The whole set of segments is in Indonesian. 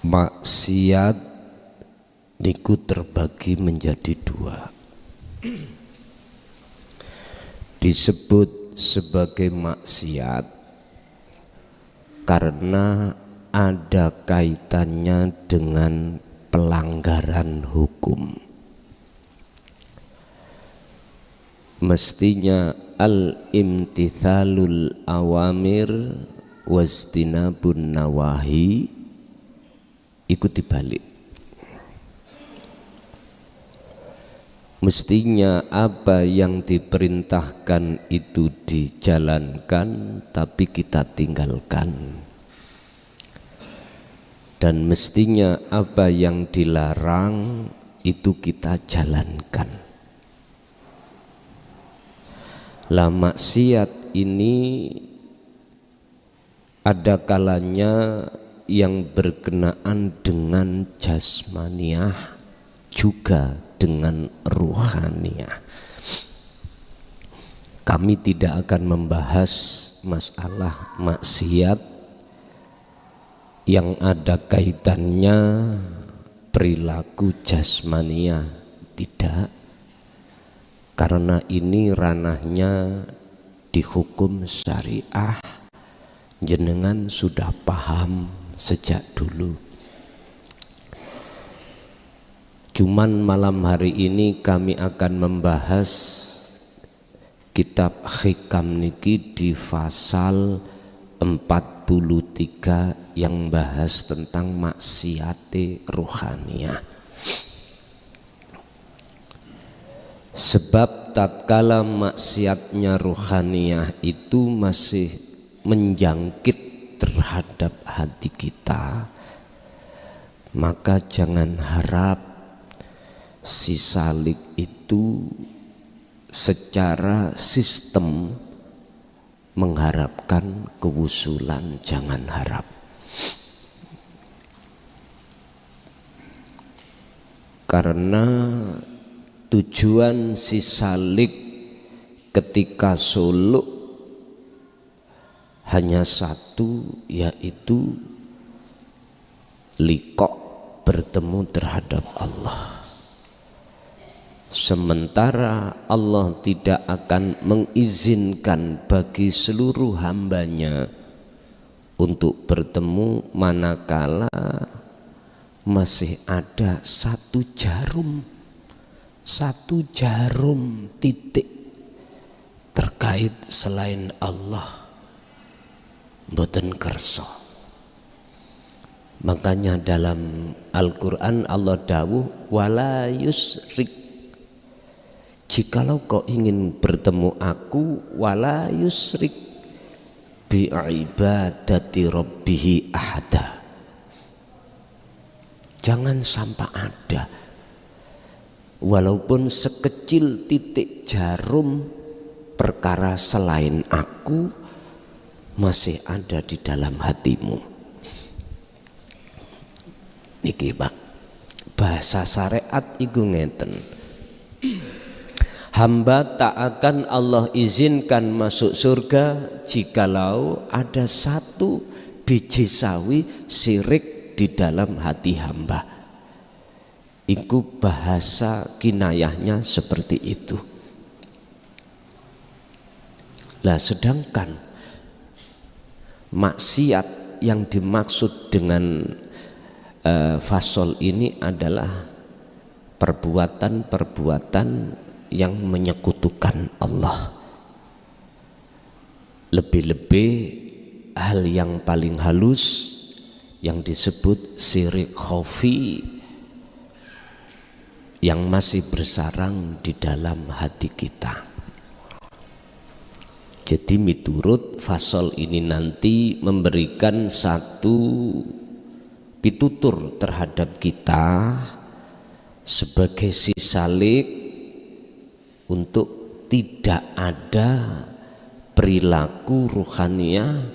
Maksiat niku terbagi menjadi dua. Disebut sebagai maksiat karena ada kaitannya dengan pelanggaran hukum. Mestinya al-imtithalul awamir wastinabun nawahi, ikuti balik. Mestinya apa yang diperintahkan itu dijalankan, tapi kita tinggalkan. Dan mestinya apa yang dilarang itu kita jalankan. Lah maksiat ini ada kalanya yang berkenaan dengan jasmaniah juga dengan ruhaniah. Kami tidak akan membahas masalah maksiat yang ada kaitannya perilaku jasmaniah, tidak, karena ini ranahnya di hukum syariah, jenengan sudah paham sejak dulu. Cuman malam hari ini kami akan membahas kitab Hikam niki di pasal 43 yang bahas tentang maksiate ruhaniyah. Sebab tatkala maksiatnya ruhaniyah itu masih menjangkit terhadap hati kita, maka jangan harap si salik itu secara sistem mengharapkan kewusulan, jangan harap. Karena tujuan si salik ketika suluk hanya satu, yaitu liqo, bertemu terhadap Allah. Sementara Allah tidak akan mengizinkan bagi seluruh hambanya untuk bertemu manakala masih ada satu jarum titik terkait selain Allah, mboten kersa. Makanya dalam Al-Quran Allah dawuh wala yusrik, jikalau kau ingin bertemu aku, wala yusrik bi ibadati rabbihi ahada, jangan sampai ada walaupun sekecil titik jarum perkara selain aku masih ada di dalam hatimu. Niki Pak, bahasa syariat iku ngeten, hamba tak akan Allah izinkan masuk surga jikalau ada satu biji sawi syirik di dalam hati hamba. Iku bahasa kinayahnya seperti itu. Lah sedangkan maksiat yang dimaksud dengan fasol ini adalah perbuatan-perbuatan yang menyekutukan Allah. Lebih-lebih hal yang paling halus yang disebut syirik khafi yang masih bersarang di dalam hati kita. Jadi miturut fasol ini nanti memberikan satu pitutur terhadap kita sebagai si salik untuk tidak ada perilaku ruhaniyah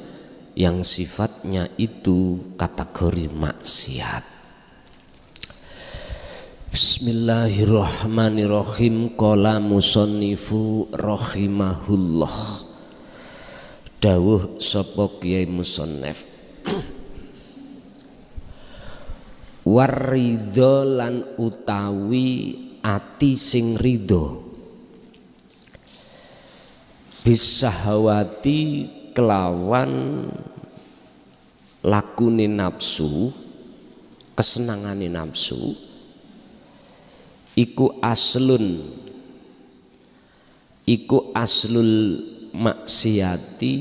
yang sifatnya itu kategori maksiat. Bismillahirrahmanirrahim. Qala musannifu rahimahullah. Dawuh sapa Kiai Musannif, Waridho lan utawi ati sing ridho, bisahawati kelawan lakune nafsu, kesenangane nafsu, iku aslul maksiati,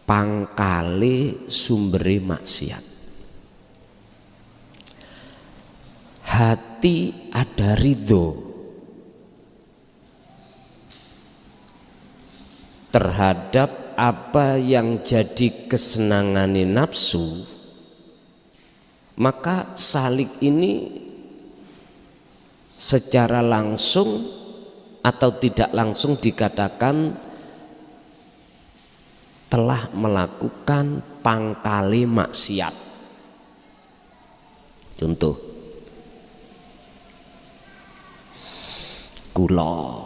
pangkale sumbere maksiat. Hati ada ridho terhadap apa yang jadi kesenangane nafsu, maka salik ini secara langsung atau tidak langsung dikatakan telah melakukan pangkali maksiat. Contoh, kula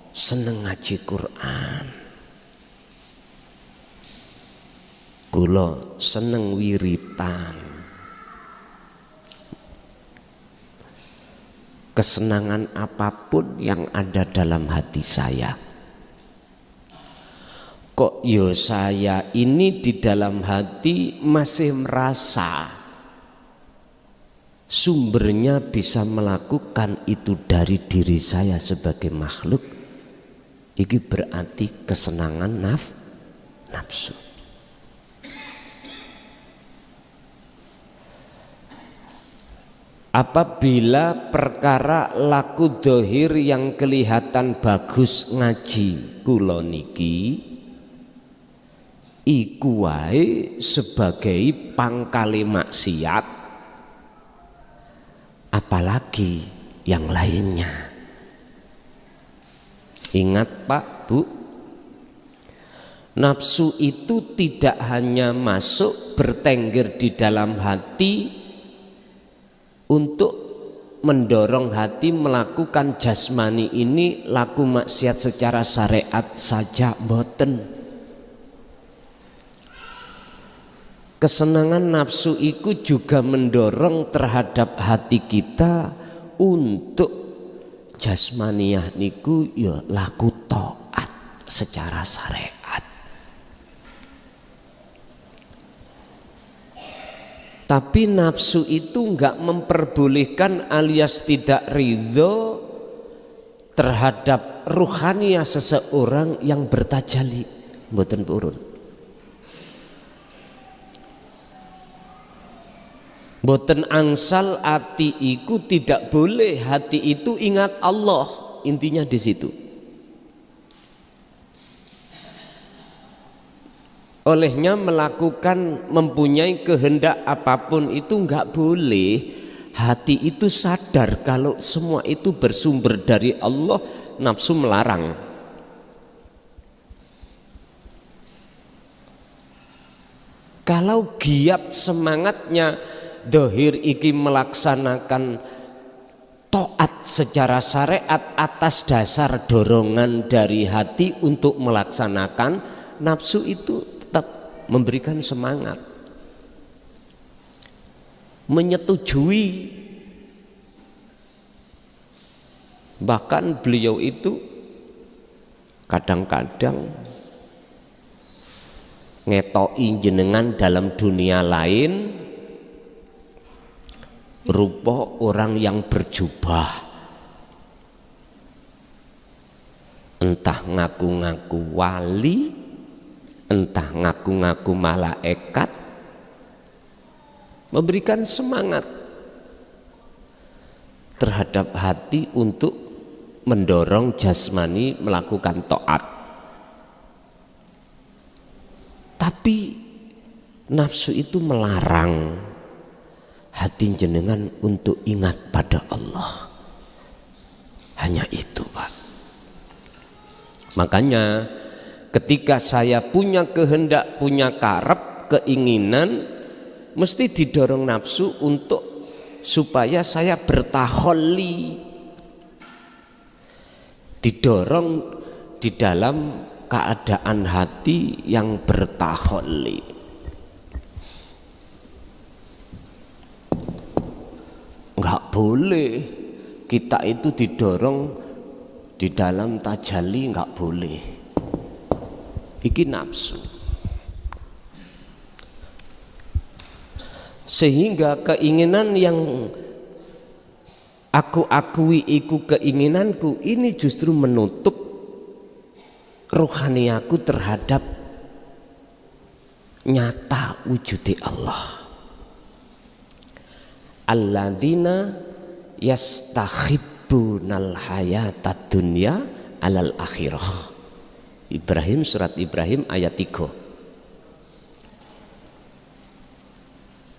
seneng ngaji Quran, kula seneng wiritan, kesenangan apapun yang ada dalam hati saya. Kok yo saya ini di dalam hati masih merasa sumbernya bisa melakukan itu dari diri saya sebagai makhluk. Ini berarti kesenangan nafsu. Apabila perkara laku dohir yang kelihatan bagus ngaji kula niki, iku wae sebagai pangkali maksiat, apalagi yang lainnya. Ingat Pak, Bu, nafsu itu tidak hanya masuk bertengger di dalam hati untuk mendorong hati melakukan jasmani ini laku maksiat secara syariat saja, mboten. Kesenangan nafsu itu juga mendorong terhadap hati kita untuk jasmaniyah niku ya laku taat secara syariat. Tapi nafsu itu enggak memperbolehkan alias tidak ridho terhadap ruhaniyah seseorang yang bertajalli, mboten purun. Mboten angsal hati iku tidak boleh, hati itu ingat Allah, intinya di situ. Olehnya melakukan mempunyai kehendak apapun itu enggak boleh. Hati itu sadar kalau semua itu bersumber dari Allah, nafsu melarang. Kalau giat semangatnya dohir iki melaksanakan taat secara syariat atas dasar dorongan dari hati untuk melaksanakan, nafsu itu tetap memberikan semangat, menyetujui. Bahkan beliau itu kadang-kadang ngetoki jenengan dalam dunia lain rupa orang yang berjubah, entah ngaku-ngaku wali, entah ngaku-ngaku malaikat, memberikan semangat terhadap hati untuk mendorong jasmani melakukan taat. Tapi nafsu itu melarang hati jenengan untuk ingat pada Allah. Hanya itu, Pak. Makanya ketika saya punya kehendak, punya karep, keinginan, mesti didorong nafsu untuk supaya saya bertaholli, didorong di dalam keadaan hati yang bertaholli. boleh kita itu didorong di dalam tajalli, nggak boleh. Iki nafsu. Sehingga keinginan yang aku akui iku keinginanku ini justru menutup rohaniaku terhadap nyata wujudi Allah. Alladzina yastahibbunal hayatad dunya alal akhirah. Ibrahim, surat Ibrahim ayat 3.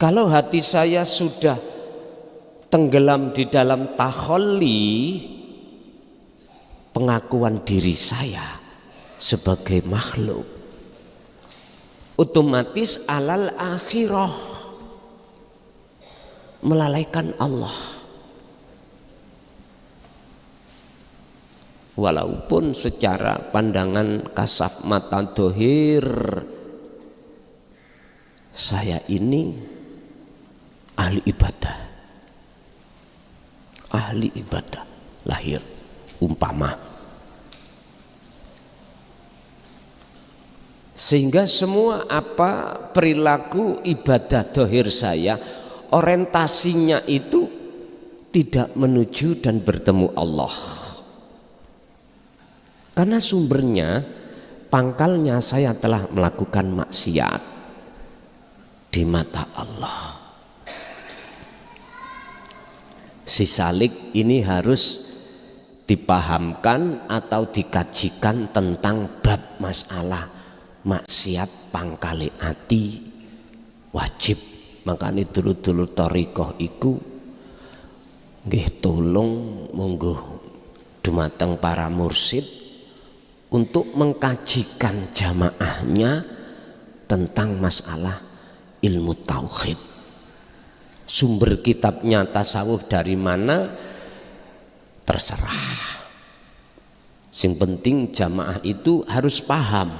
Kalau hati saya sudah tenggelam di dalam takhalli, pengakuan diri saya sebagai makhluk, otomatis alal akhirah, melalaikan Allah. Walaupun secara pandangan kasaf mata dohir saya ini ahli ibadah lahir umpama, sehingga semua apa perilaku ibadah dohir saya orientasinya itu tidak menuju dan bertemu Allah, karena sumbernya pangkalnya saya telah melakukan maksiat di mata Allah. Si salik ini harus dipahamkan atau dikajikan tentang bab masalah maksiat pangkale ati wajib. Makanya dulu-dulu thariqah iku nggih tolong monggo dumateng para mursid untuk mengkajikan jamaahnya tentang masalah ilmu tauhid. Sumber kitabnya tasawuf dari mana terserah. Sing penting jamaah itu harus paham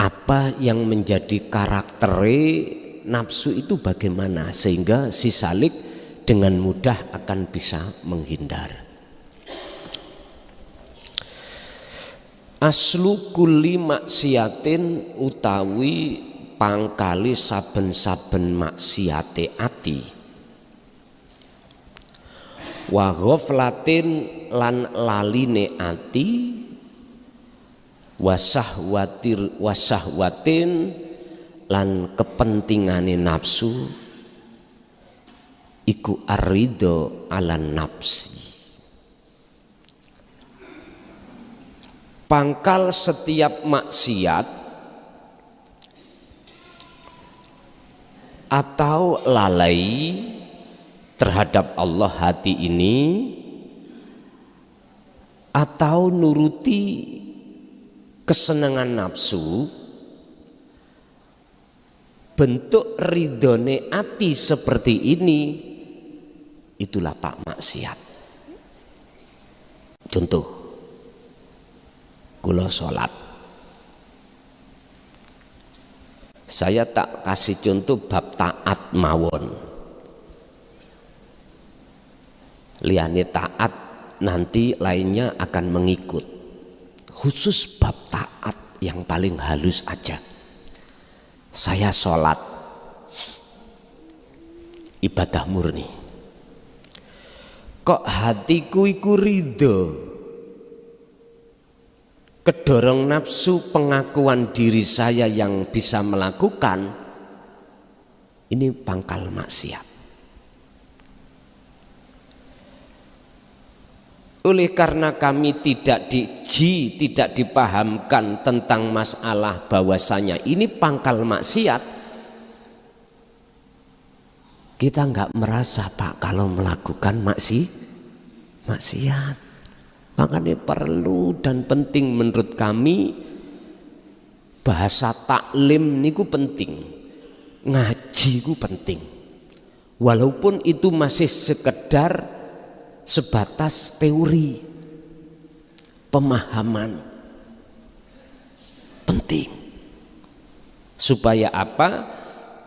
apa yang menjadi karakter nafsu itu bagaimana, sehingga si salik dengan mudah akan bisa menghindar. Aslu kulli maksiatin utawi pangkali saben-saben maksiate ati, wa ghaflatin lan laline ati, wasahwatin lan kepentingane nafsu, iku arido ala nafsi. Pangkal setiap maksiat atau lalai terhadap Allah hati ini, atau nuruti kesenangan nafsu, bentuk ridhone ati seperti ini, itulah pak maksiat. Contoh, kula sholat, saya tak kasih contoh bab taat mawon, liyane taat nanti lainnya akan mengikut. Khusus bab taat yang paling halus aja. Saya sholat ibadah murni, kok hatiku iku ridho, kedorong nafsu pengakuan diri saya yang bisa melakukan, ini pangkal maksiat. Oleh karena kami tidak dipahamkan tentang masalah bahwasanya ini pangkal maksiat, kita nggak merasa pak kalau melakukan maksiat. Makanya perlu dan penting menurut kami bahasa taklim niku penting, ngaji ku penting, walaupun itu masih sekedar sebatas teori, pemahaman penting. Supaya apa?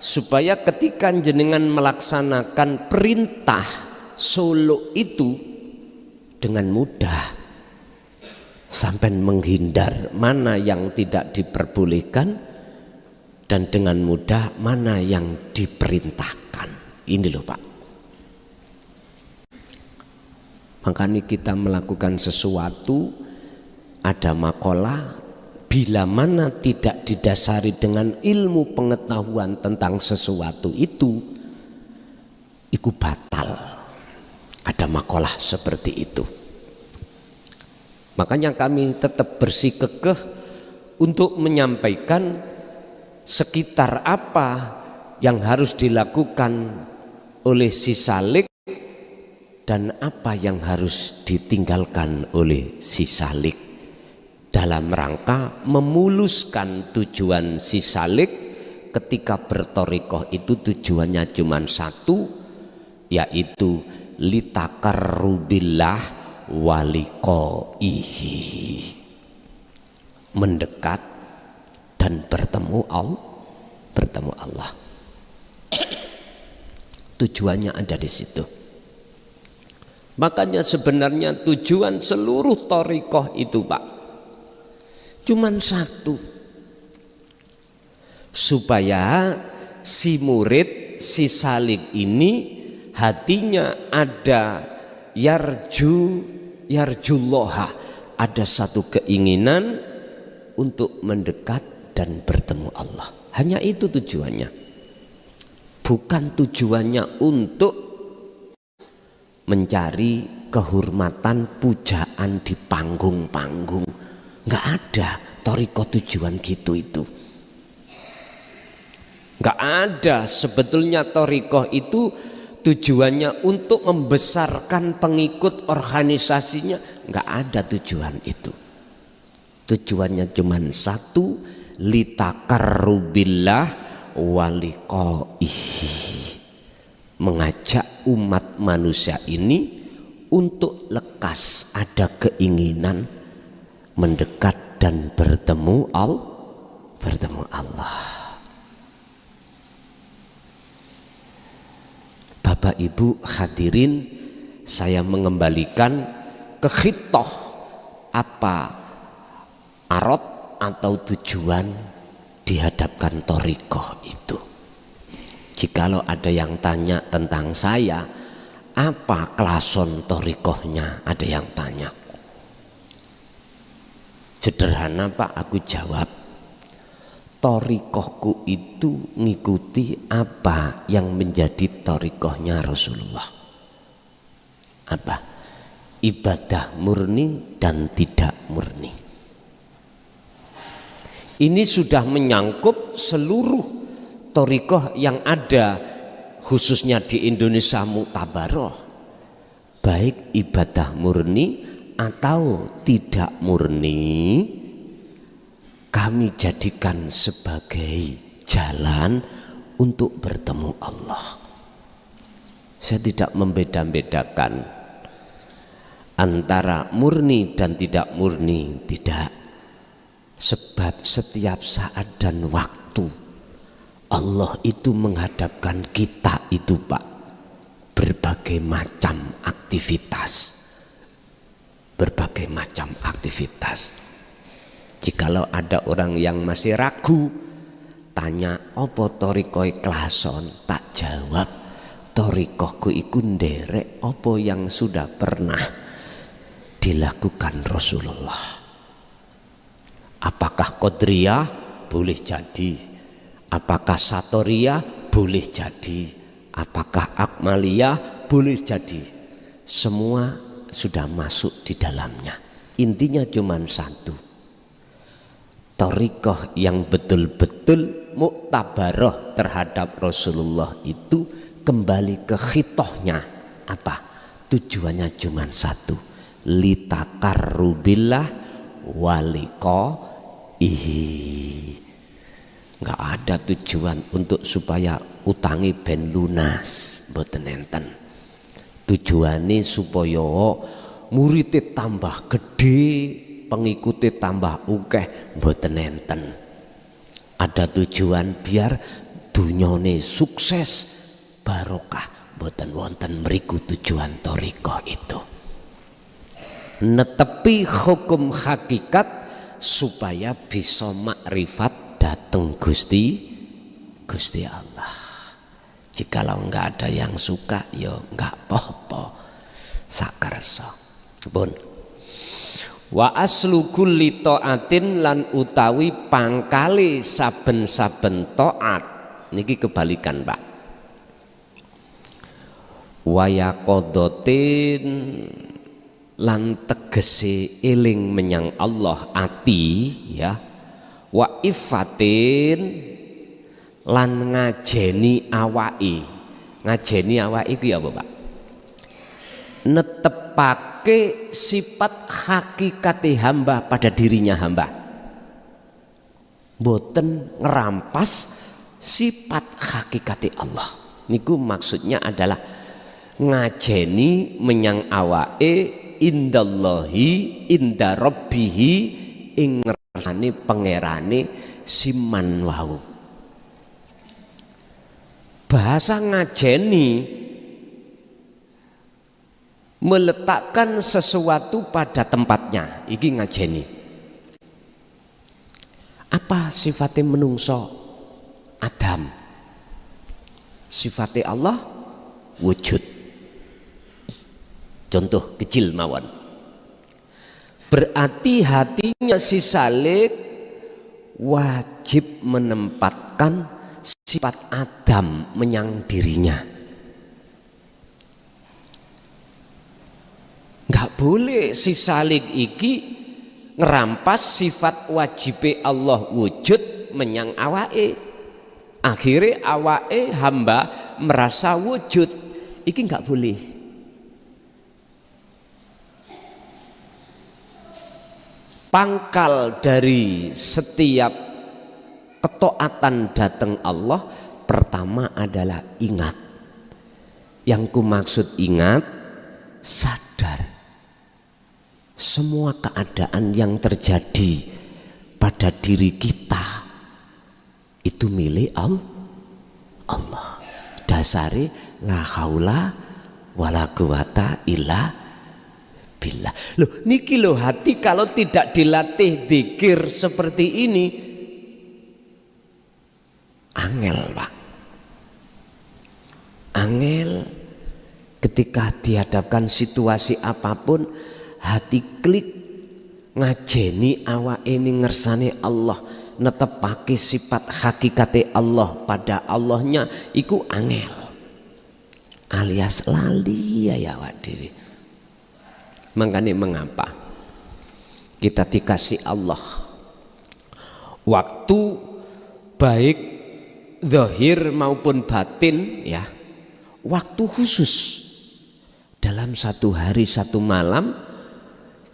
supaya ketika jenengan melaksanakan perintah suluk itu dengan mudah, sampai menghindar mana yang tidak diperbolehkan dan dengan mudah mana yang diperintahkan. Ini loh Pak. Makanya kita melakukan sesuatu, ada makalah, bila mana tidak didasari dengan ilmu pengetahuan tentang sesuatu itu batal. Ada makalah seperti itu. Makanya kami tetap bersikukuh untuk menyampaikan sekitar apa yang harus dilakukan oleh si salik dan apa yang harus ditinggalkan oleh si salik, dalam rangka memuluskan tujuan si salik ketika bertorikoh itu tujuannya cuma satu, yaitu litaqarrubillah waliqaihi, mendekat dan bertemu Allah. Tujuannya ada di situ. Makanya sebenarnya tujuan seluruh thariqah itu Pak cuman satu, supaya si murid, si salik ini hatinya ada yarjullaha, ada satu keinginan untuk mendekat dan bertemu Allah. Hanya itu tujuannya. Bukan tujuannya untuk mencari kehormatan, pujaan di panggung-panggung. Nggak ada thariqah tujuan gitu itu. Nggak ada sebetulnya thariqah itu tujuannya untuk membesarkan pengikut organisasinya. Nggak ada tujuan itu. Tujuannya cuma satu, litaqarrubillah waliqaihi, mengajak umat manusia ini untuk lekas ada keinginan mendekat dan bertemu Allah. Bapak Ibu hadirin, saya mengembalikan ke khitoh, apa arot atau tujuan dihadapkan thariqah itu. Jikalau ada yang tanya tentang saya, apa klason thariqahnya, ada yang tanya. Sederhana Pak, aku jawab, thariqahku itu ngikuti apa yang menjadi thariqahnya Rasulullah. Apa? Ibadah murni dan tidak murni. Ini sudah menyangkut seluruh thariqah yang ada, khususnya di Indonesia Muktabaroh, baik ibadah murni atau tidak murni, kami jadikan sebagai jalan untuk bertemu Allah. Saya tidak membeda-bedakan antara murni dan tidak murni, tidak. Sebab setiap saat dan waktu Allah itu menghadapkan kita itu Pak, berbagai macam aktivitas. Berbagai macam aktivitas. Jikalau ada orang yang masih ragu, tanya apa thariqah klason, tak jawab, thariqahku iku nderek apa yang sudah pernah dilakukan Rasulullah. Apakah Qadriyah? Boleh jadi. Apakah Satoriyah? Boleh jadi. Apakah Akmaliyah? Boleh jadi. Semua sudah masuk di dalamnya. Intinya cuma satu, thariqah yang betul-betul muktabaroh terhadap Rasulullah itu kembali ke khitohnya. Apa? Tujuannya cuma satu, litaqarrubillah waliqaihi. Nggak ada tujuan untuk supaya utangi ben lunas, mboten enten. Tujuannya supaya muridnya tambah gede, pengikutnya tambah ukeh, mboten enten. Ada tujuan biar dunyane sukses barokah, mboten wonten mriku tujuan thariqah itu. Netepi hukum hakikat supaya bisa makrifat dateng Gusti Allah. Jikalau enggak ada yang suka ya enggak apa-apa, sakarsa. Pun wa aslu kulli taatin lan utawi pangkali saben-saben taat niki kebalikan, Pak. Wa yaqadatin lan tegese eling menyang Allah ati ya, wa ifatin lan ngajeni awake. Ngajeni awake ku ya apa, Pak? Netepake sifat hakikati hamba pada dirinya hamba, boten ngerampas sifat hakikati Allah. Niku maksudnya adalah ngajeni menyang awake indallahi inda rabbihi ing ngersane pangerane siman wau. Bahasa ngajeni meletakkan sesuatu pada tempatnya, iki ngajeni. Apa sifatnya menungso? Adam. Sifatnya Allah wujud. Contoh kecil mawon. Berarti hatinya si Salik wajib menempatkan sifat Adam menyang dirinya. Nggak boleh si Salik iki ngerampas sifat wajibe Allah wujud menyang awake. Akhirnya awake hamba merasa wujud. Iki nggak boleh. Pangkal dari setiap ketaatan datang Allah pertama adalah ingat. Yang ku maksud ingat, sadar semua keadaan yang terjadi pada diri kita itu milik Allah. Dasari la haula wala quwata illa billah. Loh niki loh, hati kalau tidak dilatih zikir seperti ini angel, Pak. Angel ketika dihadapkan situasi apapun hati klik ngajeni awake ini ngersane Allah, netepake sifat hakikate Allah pada Allahnya iku angel alias lali ya awak dhewe. Makanya mengapa kita dikasih Allah waktu baik zahir maupun batin ya, waktu khusus dalam satu hari satu malam.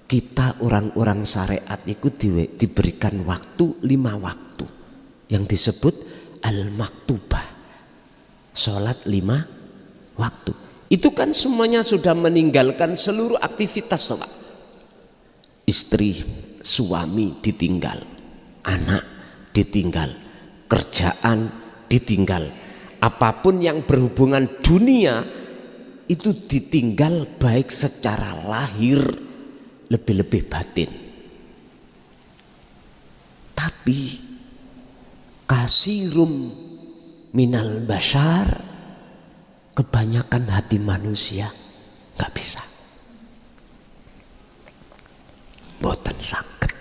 Kita orang-orang syariat itu diberikan waktu 5 waktu yang disebut al-maktubah, sholat 5 waktu. Itu kan semuanya sudah meninggalkan seluruh aktivitas, Pak. Istri, suami ditinggal, anak ditinggal, kerjaan ditinggal, apapun yang berhubungan dunia itu ditinggal baik secara lahir lebih-lebih batin. Tapi kasirum minal bashar, kebanyakan hati manusia nggak bisa, boten sakit.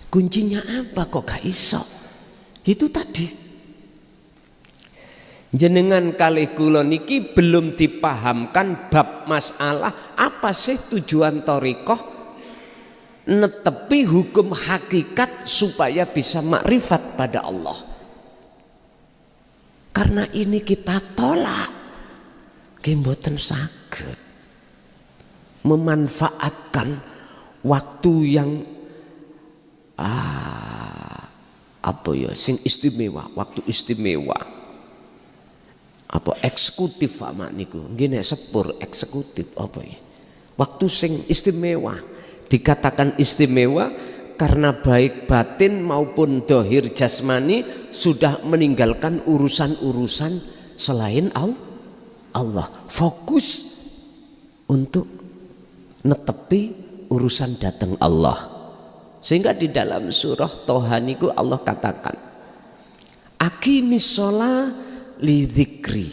Kuncinya apa kok gak iso? Itu tadi jenengan kalih kula niki belum dipahamkan bab masalah apa sih tujuan thariqah, netepi hukum hakikat supaya bisa makrifat pada Allah. Karena ini kita tolak, mboten saged memanfaatkan waktu yang apa ya sing istimewa, waktu istimewa. Apa eksekutif Pak niku nggih nek sepur eksekutif apa ya, waktu sing istimewa. Dikatakan istimewa karena baik batin maupun dohir jasmani sudah meninggalkan urusan-urusan selain Allah, fokus untuk netepi urusan datang Allah. Sehingga di dalam surah Toha niku Allah katakan, aqimis sholah li dzikri,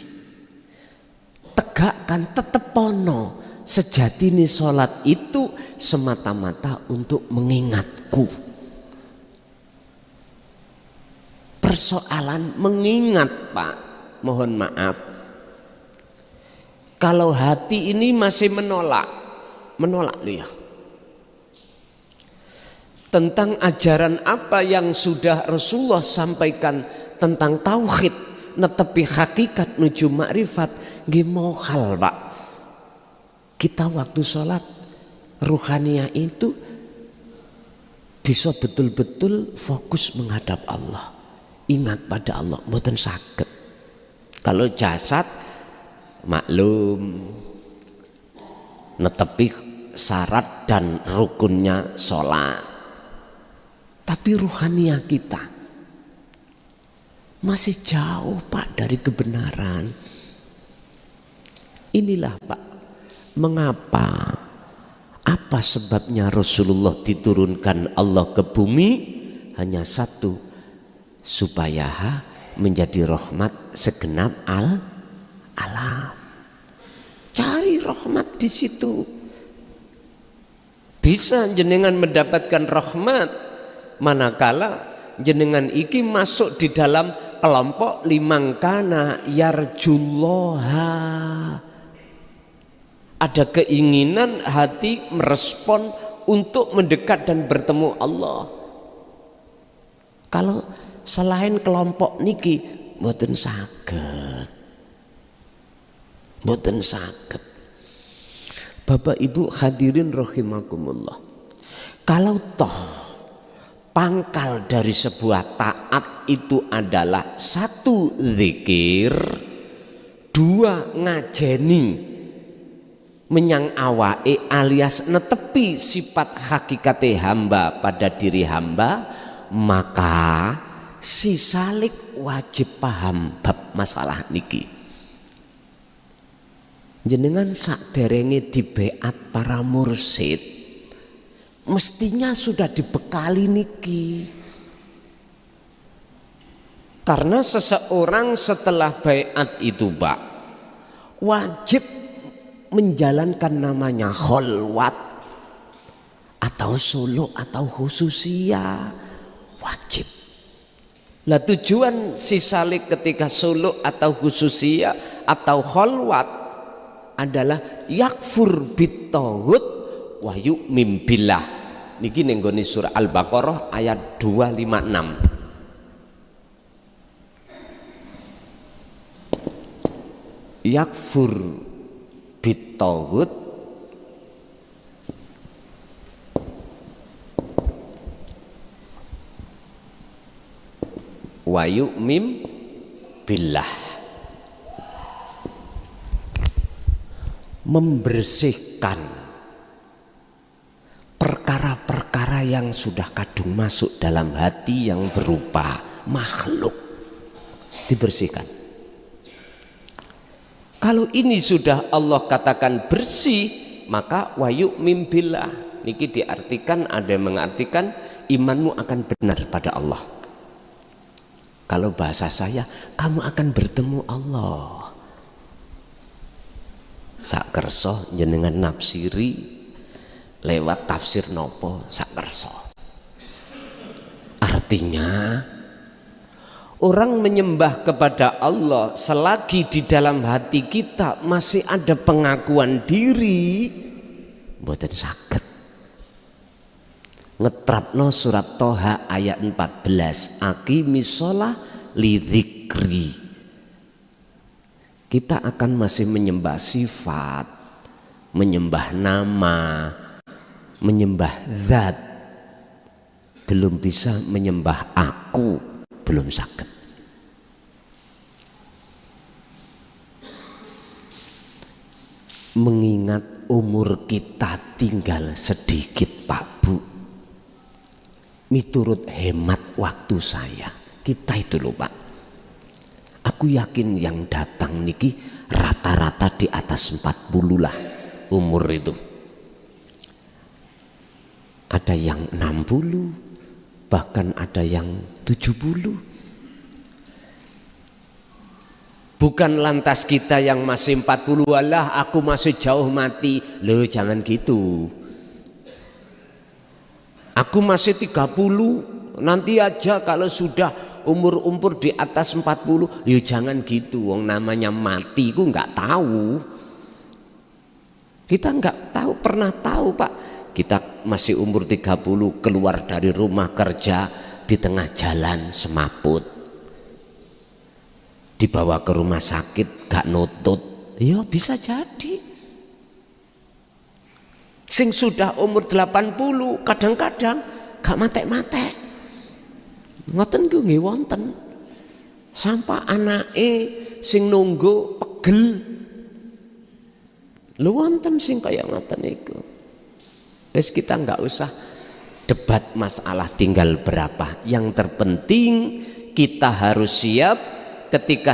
tegakkan tetepono sejatine sholat itu semata-mata untuk mengingatku. Persoalan mengingat, Pak, mohon maaf, kalau hati ini masih menolak loh ya, tentang ajaran apa yang sudah Rasulullah sampaikan tentang tauhid, netepi hakikat nuju makrifat, nggih mohal, Pak. Kita waktu sholat ruhaniyah itu bisa betul-betul fokus menghadap Allah, ingat pada Allah, mboten saged. Kalau jasad maklum netepi syarat dan rukunnya sholat, tapi ruhaniyah kita masih jauh, Pak, dari kebenaran. Inilah, Pak, mengapa, apa sebabnya Rasulullah diturunkan Allah ke bumi? Hanya satu, supaya menjadi rahmat segenap alam. Cari rahmat di situ. Bisa jenengan mendapatkan rahmat manakala jenengan iki masuk di dalam kelompok limangkana yarjullaha. Ada keinginan hati merespon untuk mendekat dan bertemu Allah. Kalau selain kelompok niki mboten saged. Mboten saged. Bapak Ibu hadirin rahimakumullah. Kalau toh pangkal dari sebuah taat itu adalah satu, zikir, dua, ngajeni menyang awake alias netepi sifat hakikate hamba pada diri hamba, maka si salik wajib paham bab masalah niki. Jenengan sakderenge dibeat para mursid mestinya sudah dibekali niki. Karena seseorang setelah baiat itu, Pak, wajib menjalankan namanya kholwat atau suluk atau khususiyah, wajib. Lah tujuan si salik ketika suluk atau khususiyah atau kholwat adalah yakfur bittauhid wa yu'min billah. Niki ning nggone surah Al-Baqarah ayat 256. Yakfur bittauhid wa yu'min billah, membersihkan perkara-perkara yang sudah kadung masuk dalam hati yang berupa makhluk, dibersihkan. Kalau ini sudah Allah katakan bersih, maka wa yu'min billah niki diartikan, ada yang mengartikan imanmu akan benar pada Allah. Kalau bahasa saya, kamu akan bertemu Allah. Sak kerso jenengan nafsiri lewat tafsir nopo sak kerso. Artinya orang menyembah kepada Allah selagi di dalam hati kita masih ada pengakuan diri, mboten saged. Ngetrapno surat Toha ayat 14, aqimis sholah li dzikri. Kita akan masih menyembah sifat, menyembah nama, menyembah zat, belum bisa menyembah aku, belum saged. Mengingat umur kita tinggal sedikit, Pak Bu, miturut hemat waktu saya. Kita itu loh Pak, aku yakin yang datang niki rata-rata di atas 40 lah umur itu. Ada yang 60, bahkan ada yang 70. Bukan lantas kita yang masih 40, alah aku masih jauh mati. Loh jangan gitu. Aku masih 30, nanti aja kalau sudah umur di atas 40. Ya jangan gitu, wong namanya mati ku nggak tahu. Kita nggak tahu, pernah tahu Pak. Kita masih umur 30 keluar dari rumah kerja, di tengah jalan semaput, dibawa ke rumah sakit gak nutut, ya bisa jadi. Sing sudah umur 80 kadang-kadang gak matek-matek, ngoten ku nggih wonten. Sampai anake sing nunggu pegel, lu wonten sing kaya ngoten iku. Wis kita nggak usah debat masalah tinggal berapa. Yang terpenting kita harus siap ketika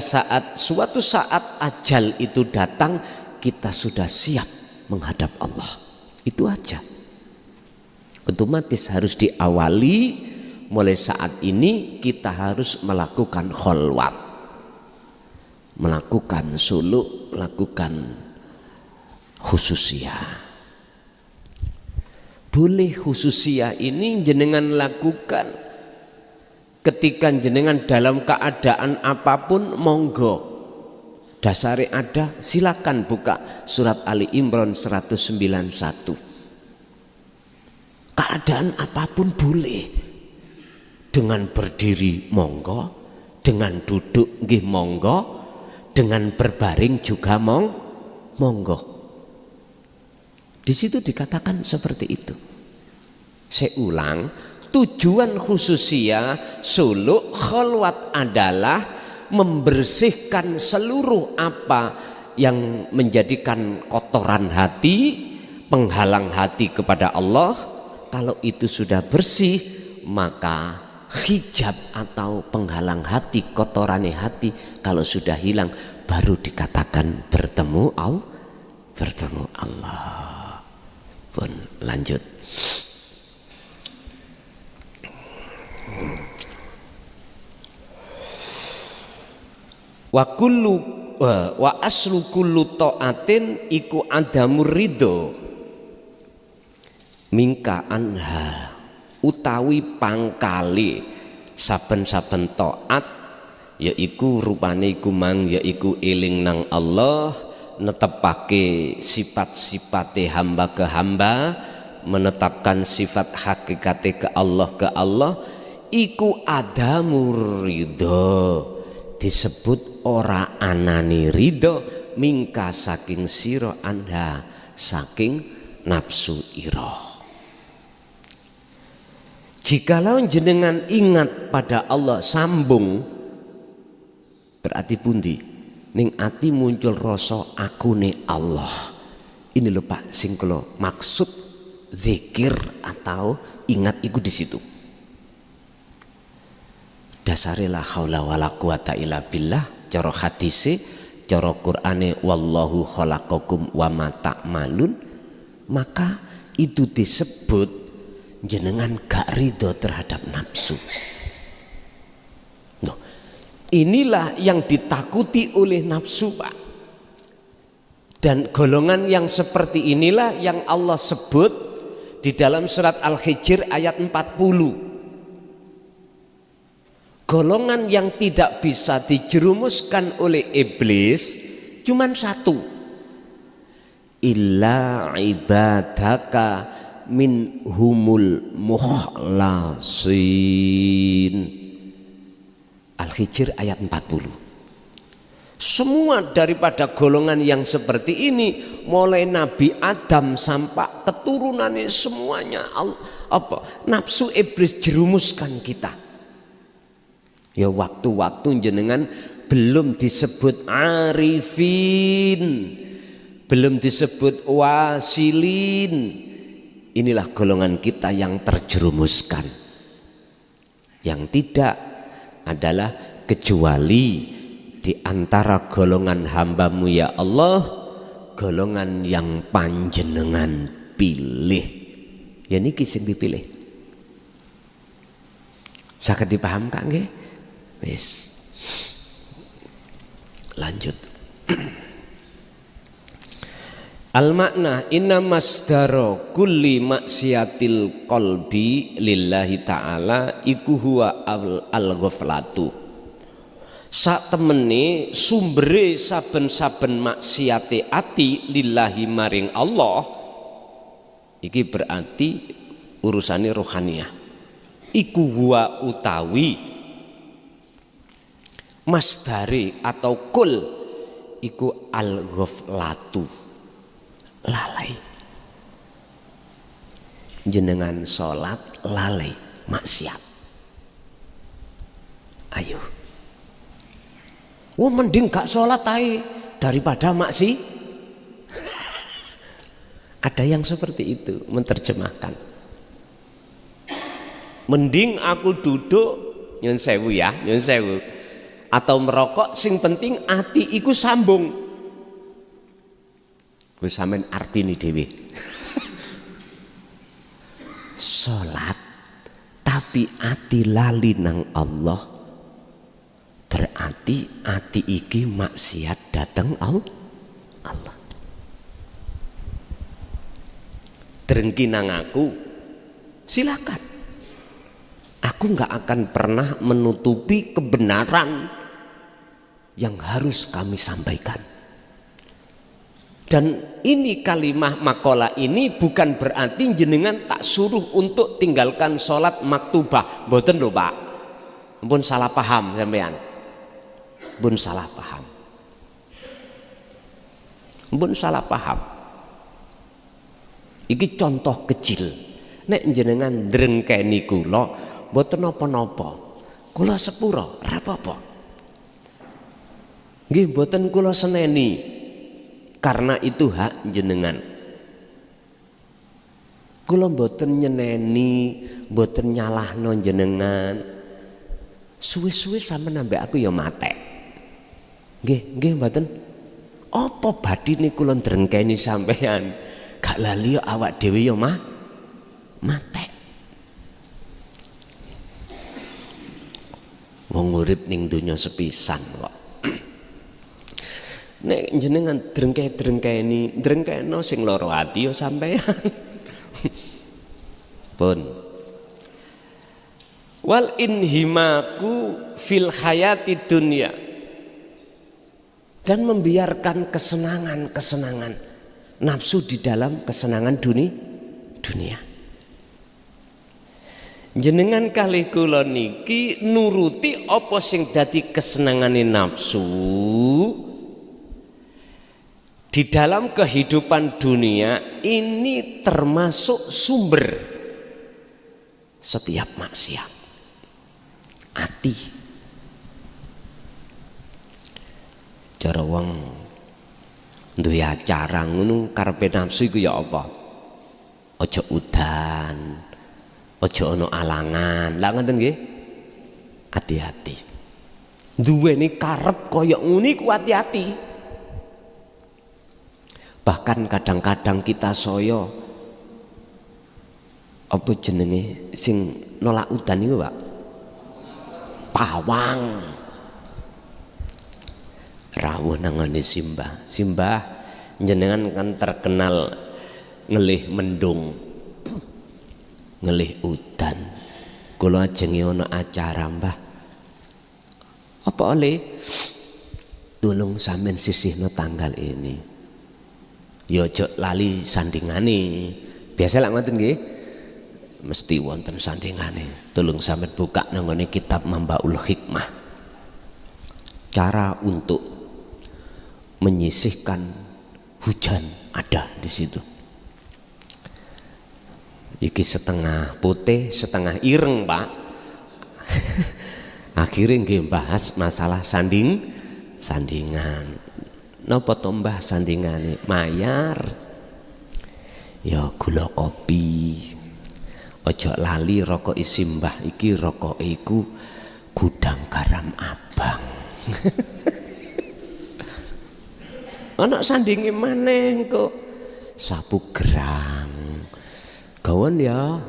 suatu saat ajal itu datang, kita sudah siap menghadap Allah. Itu aja. Otomatis harus diawali mulai saat ini kita harus melakukan kholwat, melakukan suluk, melakukan khususiyah. Boleh khususiyah ini jenengan lakukan ketika jenengan dalam keadaan apapun, monggo. Dasare ada, silakan buka surat Ali Imran 191. Keadaan apapun boleh. Dengan berdiri monggo, dengan duduk nggih monggo, dengan berbaring juga monggo. Di situ dikatakan seperti itu. Saya ulang, tujuan khususnya suluk kholwat adalah membersihkan seluruh apa yang menjadikan kotoran hati, penghalang hati kepada Allah. Kalau itu sudah bersih, maka hijab atau penghalang hati, kotorannya hati kalau sudah hilang, baru dikatakan bertemu Allah. Pun lanjut. Wa aslu kullu ta'atin iku adamur ridho mingka anha, utawi pangkali saben-saben taat yaiku rupane iku mang yaiku eling nang Allah, netepake sifat-sifate hamba ke hamba, menetapkan sifat hakikate ke Allah, iku adamur ridho, disebut ora anani ridho mingka saking sira anda saking nafsu ira. Jikalau jenengan ingat pada Allah sambung, berarti pundi ning ati muncul rasa akune Allah. Ini lho Pak sing kula maksud zikir atau ingat iku di situ. Dasare la haula wala quwata illa billah, cara hadise, cara Qur'ane wallahu khalaqakum wa ma ta'malun, maka itu disebut jenengan gak ridho terhadap nafsu. Loh, inilah yang ditakuti oleh nafsu Pak. Dan golongan yang seperti inilah yang Allah sebut di dalam surat Al-Hijr ayat 40. Golongan yang tidak bisa dijerumuskan oleh iblis cuman satu. Illa ibadaka min humul mukhlasin. Al-Hijr ayat 40. Semua daripada golongan yang seperti ini, mulai Nabi Adam sampai keturunannya semuanya nafsu iblis jerumuskan kita. Ya waktu-waktu jenengan belum disebut arifin, belum disebut wasilin, inilah golongan kita yang terjerumuskan. Yang tidak adalah kecuali di antara golongan hamba-Mu ya Allah, golongan yang panjenengan pilih. Ya niki sing dipilih. Saged dipahamkan nggih? Wis. Lanjut. Al makna inna masdaro kulli maksiatil qalbi lillahi ta'ala iku huwa al-ghaflatu. Sak temene sumbere saben-saben maksiate ati lillahi maring Allah iki berarti urusane rohaniyah. Iku huwa utawi masdari atau kul iku al-ghaflatu, lalai. Jenengan sholat lalai maksiat. Ayo. Wah mending gak sholat ae daripada maksi. Ada yang seperti itu menerjemahkan. Mending aku duduk nyun sewu ya, nyun sewu. Atau merokok sing penting ati iku sambung. Wis sampean artine dhewe. Salat tapi ati lali nang Allah, berarti ati iki maksiat dateng Allah. Drengki nang aku, silakan. Aku nggak akan pernah menutupi kebenaran yang harus kami sampaikan. Dan ini kalimah makola ini bukan berarti jenengan tak suruh untuk tinggalkan sholat maktubah. Mboten lho Pak. Ampun salah paham sampean. Ampun salah paham. Ampun salah paham. Iki contoh kecil. Nek jenengan drengkeni kula mboten napa-napa. Kula sepura ora apa-apa. Nggih mboten kula seneni. Karena itu hak jenengan. Kula mboten nyeneni, mboten nyalahno jenengan. Suwe-suwe sampeyan ambek aku ya matek. Nggih mboten. Apa badine kula drengkeni sampeyan? Gak lali ya awak dhewe ya matek. Wong urip ning donya sepisan kok. Nek jenengan drengkeni drengkeno sing loro ati ya sampeyan. Pun. Wal inhimaku fil hayati dunya, dan membiarkan kesenangan nafsu di dalam kesenangan dunia. Jenengan kalih kula niki nuruti apa sing dadi kesenangane nafsu di dalam kehidupan dunia, ini termasuk sumber setiap maksiat. Ati. Cara wong duwe acara ngono karepe nafsu iku ya apa? Aja udan, aja ana alangan. Lah ngoten nggih. Hati-hati. Duweni karep kaya ngene iku hati-hati. Bahkan kadang-kadang kita soyo apa jenenge sing nolak udan itu Pak? Pawang. Rawuh nangane Simbah jenengan kan terkenal ngelih mendung, ngelih udan. Kula ajenge ana acara Mbah. Apa oleh tulung sampean sisihno tanggal ini. Ya aja lali sandingane. Biasa lak ngoten nggih. Mesti wonten sandingane. Tulung sampeyan buka nang ngene kitab Mambaul Hikmah. Cara untuk menyisihkan hujan ada di situ. Iki setengah putih, setengah ireng, Pak. Akhirnya nggih bahas masalah sandingan. Napa to Mbah sandingane? Mayar. Ya gula kopi. Ojo lali rokok simbah iki rokok iku gudang garam abang. Anak sandinge maneh kok sapu gerang. Gawon ya.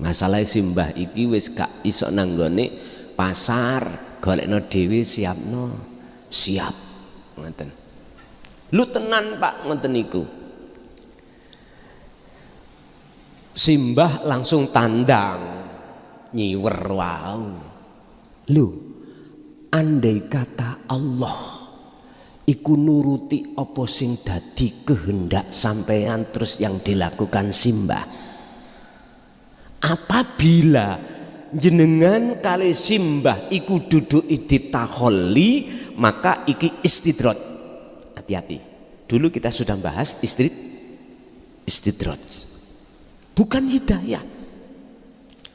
Masalah simbah iki wis gak iso nanggone pasar, golekno dhewe siapno. Siap. Ngoten. Lu tenan Pak ngoten niku. Simbah langsung tandang nyiwer wau. Lu andai kata Allah iku nuruti apa sing dadi kehendak sampean terus yang dilakukan simbah. Apabila jenengan kali simbah iku duduk ditaholi, maka iki istidroj. Hati-hati. Dulu kita sudah bahas istidroj. Bukan hidayah.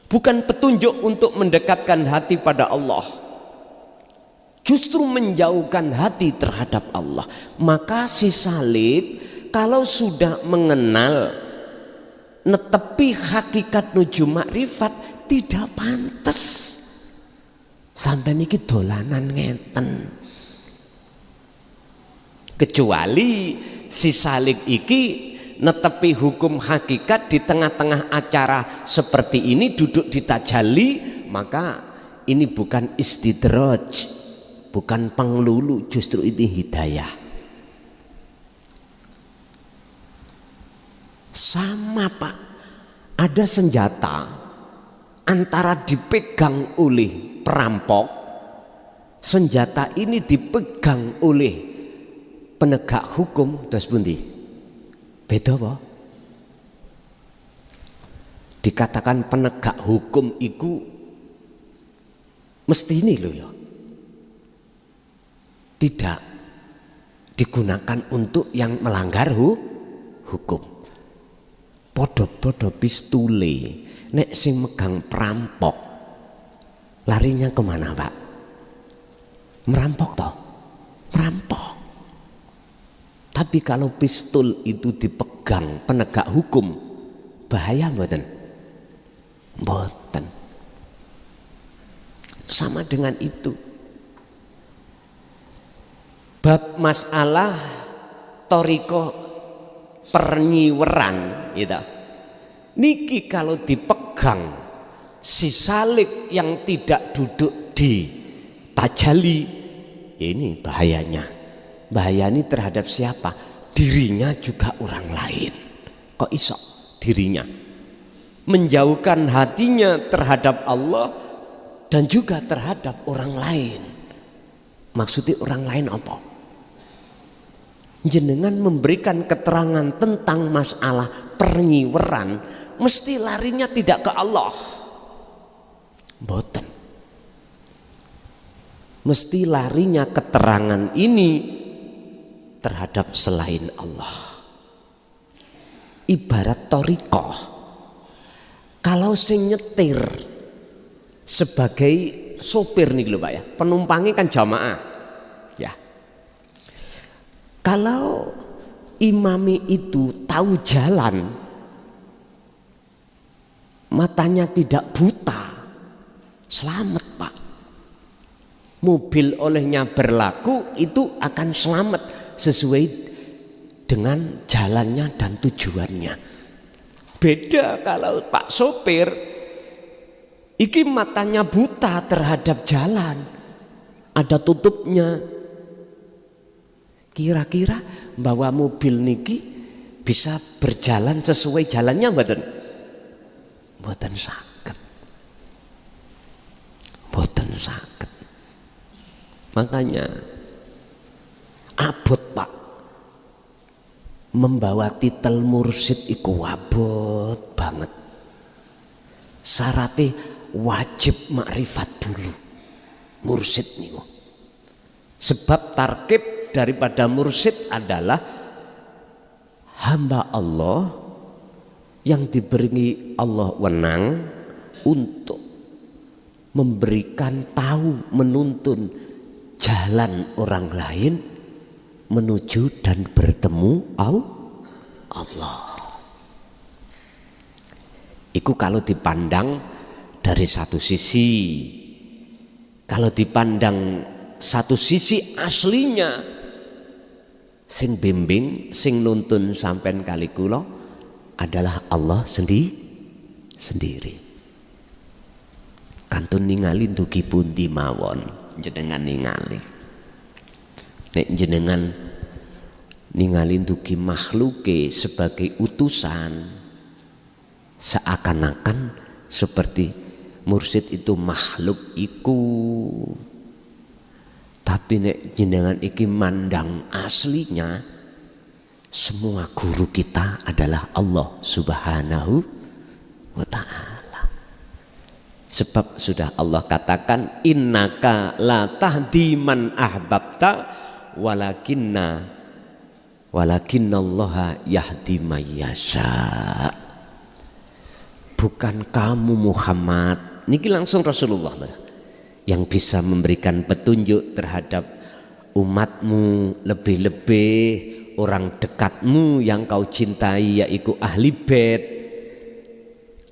Bukan petunjuk untuk mendekatkan hati pada Allah. Justru menjauhkan hati terhadap Allah. Maka si salib kalau sudah mengenal netepi hakikat nuju makrifat tidak pantas. Sampai niki dolanan ngeten. Kecuali si salib iki netepi hukum hakikat di tengah-tengah acara seperti ini duduk di tajalli, maka ini bukan istidraj, bukan penglulu, justru ini hidayah. Sama Pak, ada senjata antara dipegang oleh perampok, senjata ini dipegang oleh penegak hukum, terus pundi? Beda apa? Dikatakan penegak hukum itu mesti ini loh ya. Tidak digunakan untuk yang melanggar hukum. Podo-podo pistule nek sing megang perampok larinya kemana Pak? Merampok toh? Merampok. Tapi kalau pistol itu dipegang penegak hukum, bahaya mboten? Mboten. Sama dengan itu. Bab masalah toriko pernyiweran gitu. Niki kalau dipegang si salib yang tidak duduk di tajalli, ini bahayanya. Bahaya ini terhadap siapa? Dirinya juga orang lain. Kok iso dirinya? Menjauhkan hatinya terhadap Allah dan juga terhadap orang lain. Maksudnya orang lain apa? Jenengan memberikan keterangan tentang masalah pernyiweran, mesti larinya tidak ke Allah. Boten. Mesti larinya keterangan ini terhadap selain Allah. Ibarat thariqah, kalau sing nyetir sebagai sopir nih lho Pak ya, penumpangnya kan jamaah ya. Kalau imami itu tahu jalan, matanya tidak buta, selamat Pak. Mobil olehnya berlaku itu akan selamat sesuai dengan jalannya dan tujuannya. Beda kalau Pak sopir iki matanya buta terhadap jalan, ada tutupnya. Kira-kira bawa mobil niki bisa berjalan sesuai jalannya mboten? Mboten saged. Mboten saged. Makanya abot Pak, membawa titel mursyid iku abot banget. Syaratnya wajib makrifat dulu mursyid niku. Sebab tarkib daripada mursyid adalah hamba Allah yang diberi Allah wenang untuk memberikan tahu, menuntun jalan orang lain menuju dan bertemu Allah. Iku kalau dipandang dari satu sisi. Kalau dipandang satu sisi aslinya, sing bimbing, sing nuntun sampean kali kula adalah Allah sendiri. Kantun ningali dugi pundi mawon jenengan ningali. Nek jenengan ningali dugi makhluke sebagai utusan, seakan-akan seperti mursid itu makhluk iku. Tapi nek jenengan iki mandang aslinya, semua guru kita adalah Allah Subhanahu wa ta'ala. Sebab sudah Allah katakan, innaka la tahdi man ahbabta walakinallaha yahdi may yasha. Bukan kamu Muhammad, niki langsung Rasulullah lah, yang bisa memberikan petunjuk terhadap umatmu, lebih-lebih orang dekatmu yang kau cintai, yaitu ahli bait.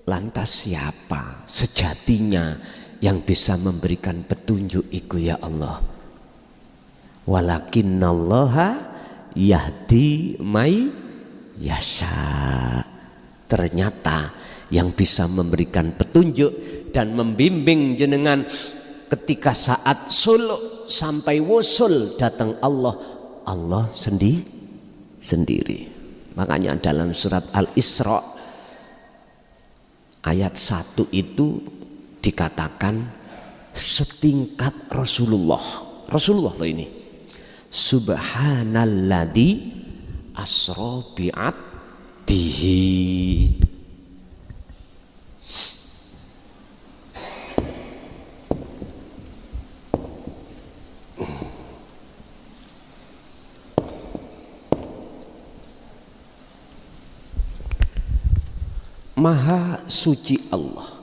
Lantas siapa sejatinya yang bisa memberikan petunjuk itu ya Allah? Walakinallaha yahdi may yasha. Ternyata yang bisa memberikan petunjuk dan membimbing jenengan ketika saat suluk sampai wusul datang Allah sendiri. Makanya dalam surat Al-Isra ayat 1 itu dikatakan setingkat Rasulullah loh ini. Subhanalladzi asra bi'abdihi. Maha suci Allah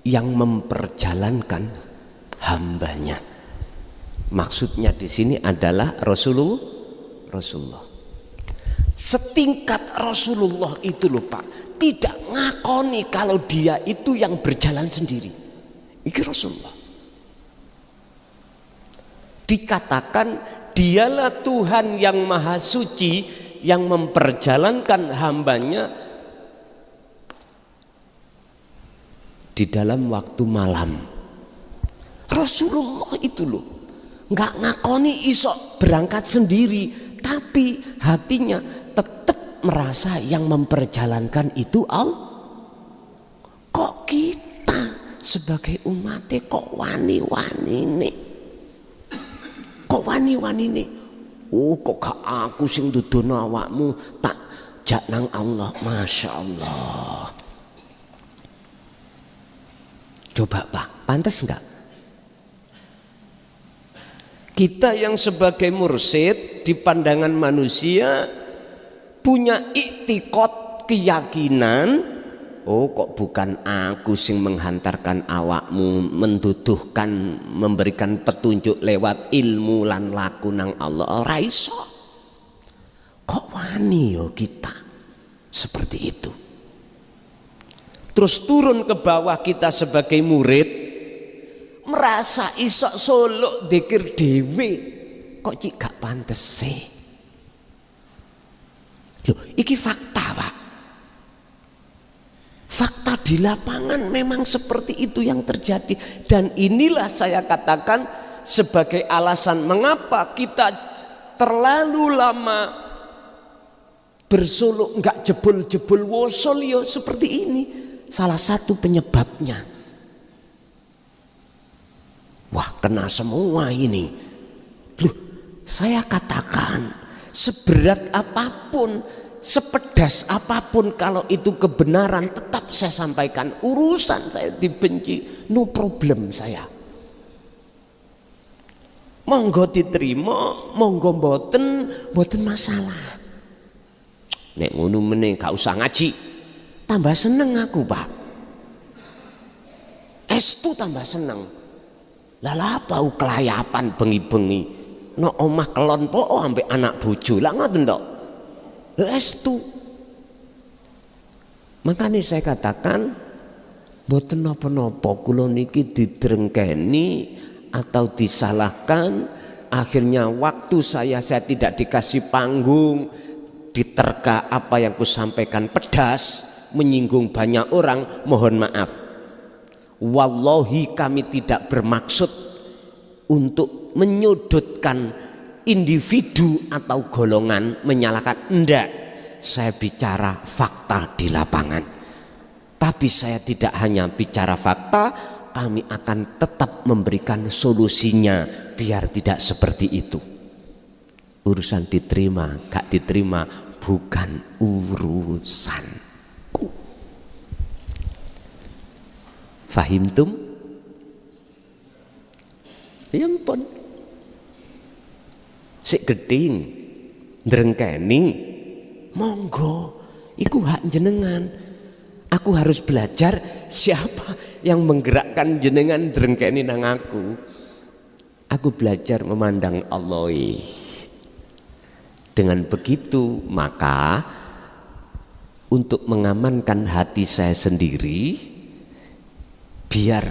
yang memperjalankan hambanya. Maksudnya di sini adalah Rasulullah. Setingkat Rasulullah itu loh Pak, tidak ngakoni kalau dia itu yang berjalan sendiri. Iki Rasulullah. Dikatakan dialah Tuhan yang maha suci yang memperjalankan hambanya di dalam waktu malam. Rasulullah itu loh nggak ngakoni iso berangkat sendiri, tapi hatinya tetap merasa yang memperjalankan itu Allah. Kok kita sebagai umatnya kok wani-wani nih? Kok wani-wani nih? Oh kok gak aku sing dudono awakmu, tak jak nang Allah. Masya Allah. Coba Pak, pantas enggak? Kita yang sebagai mursyid di pandangan manusia punya iktikad, keyakinan, oh kok bukan aku sing menghantarkan awakmu, menduduhkan, memberikan petunjuk lewat ilmu lan laku nang Allah. Ora iso. Kok wani yo kita seperti itu. Terus turun ke bawah kita sebagai murid, merasa isok solok dikir dewe, kok cik gak pantes sih? Loh, iki fakta Pak. Fakta di lapangan memang seperti itu yang terjadi. Dan inilah saya katakan sebagai alasan mengapa kita terlalu lama bersuluk nggak jebul-jebul wosul yo seperti ini. Salah satu penyebabnya. Wah, kena semua ini. Loh, saya katakan seberat apapun, sepedas apapun kalau itu kebenaran tetap saya sampaikan. Urusan saya dibenci, no problem saya. Monggo diterima, monggo mboten masalah. Nek ngono meneh gak usah ngaji. Tambah seneng aku Pak. Estu tambah seneng. Lah bau kelayapan bengi-bengi. No omah kelon po ambek anak bojo. Lah ngoten tok. Estu. Makanya saya katakan boten napa-napa kula niki didrengkeni atau disalahkan, akhirnya waktu saya tidak dikasih panggung, diterka apa yang kusampaikan pedas, menyinggung banyak orang, mohon maaf. Wallahi kami tidak bermaksud untuk menyudutkan individu atau golongan, menyalahkan, enggak. Saya bicara fakta di lapangan. Tapi saya tidak hanya bicara fakta, kami akan tetap memberikan solusinya biar tidak seperti itu. Urusan diterima, gak diterima bukan urusanku. Fahimtum? Ya ampun. Sik geding ndrengkeni, monggo, iku hak jenengan. Aku harus belajar siapa yang menggerakkan jenengan drengkeni nang aku. Aku belajar memandang Allah. Dengan begitu maka untuk mengamankan hati saya sendiri biar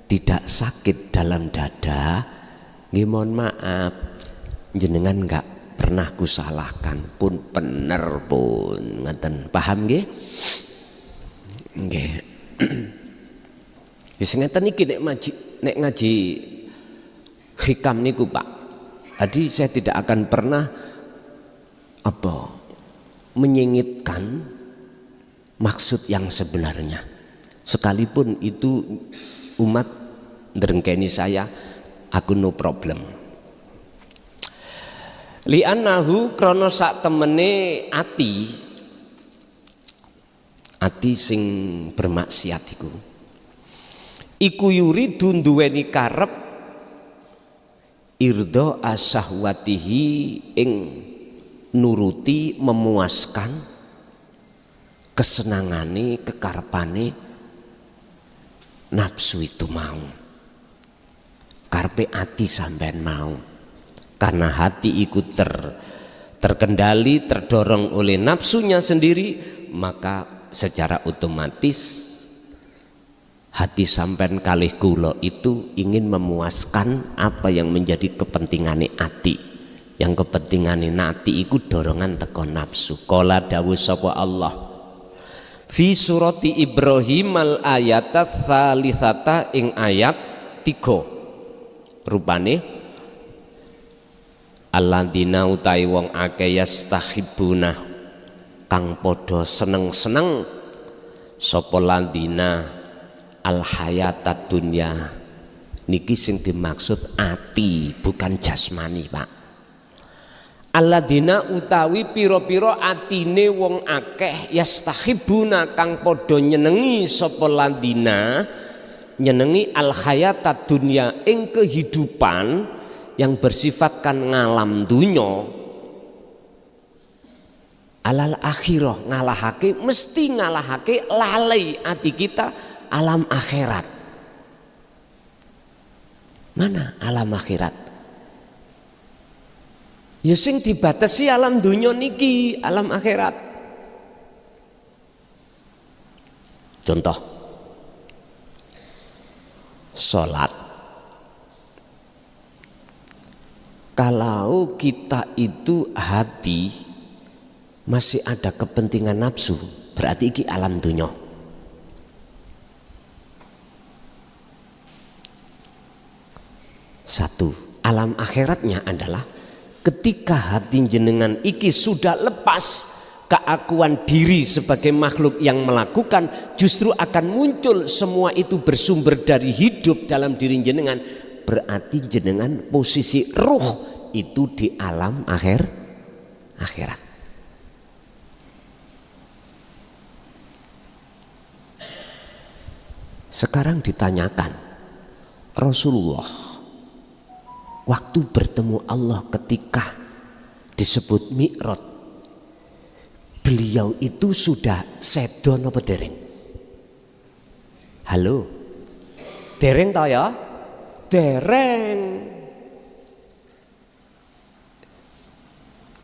tidak sakit dalam dada, nggih mohon maaf jenengan enggak pernah kusalahkan pun bener pun ngeten, paham nggih? Nggih. Wis ngeten iki nek ngaji hikam niku Pak. Jadi saya tidak akan pernah menyingitkan maksud yang sebenarnya. Sekalipun itu umat ndrengkeni saya, aku no problem. Li'annahu krana sak temene ati sing bermaksiat iku yuridu duweni karep irdo asahwatihi ing nuruti memuaskan kesenangane kekarepane nafsu itu mau, karepe ati sampean mau, karena hati ikut terkendali terdorong oleh nafsunya sendiri, maka secara otomatis hati sampean kalih kula itu ingin memuaskan apa yang menjadi kepentingane ati. Yang kepentingane nati iku dorongan teko nafsu. Qala dawuh sapa Allah fi surati Ibrahim al ayata tsalitsata ing ayat 3 rupane alladzina utai wong akeh yastahibuna kang podo seneng-seneng sapa landina al hayata dunya niki sing dimaksud ati bukan jasmani Pak. Alladzina utawi pira-pira atine wong akeh yastahibuna kang podo nyenengi sapa landina nyenengi al hayata dunya ing kehidupan yang bersifatkan ngalam dunya, alal akhirah ngalahake, mesti ngalahake lalai hati kita alam akhirat. Mana alam akhirat? Ya sing dibatasi alam dunya niki, alam akhirat. Contoh salat. Kalau kita itu hati masih ada kepentingan nafsu, berarti iki alam dunya. Satu, alam akhiratnya adalah ketika hati jenengan iki sudah lepas keakuan diri sebagai makhluk yang melakukan, justru akan muncul semua itu bersumber dari hidup dalam diri jenengan. Berarti jenengan posisi ruh itu di alam akhirat. Sekarang ditanyakan, Rasulullah waktu bertemu Allah ketika disebut Mi'raj, beliau itu sudah sedon apa dereng? Halo, dereng tau ya? Dereng.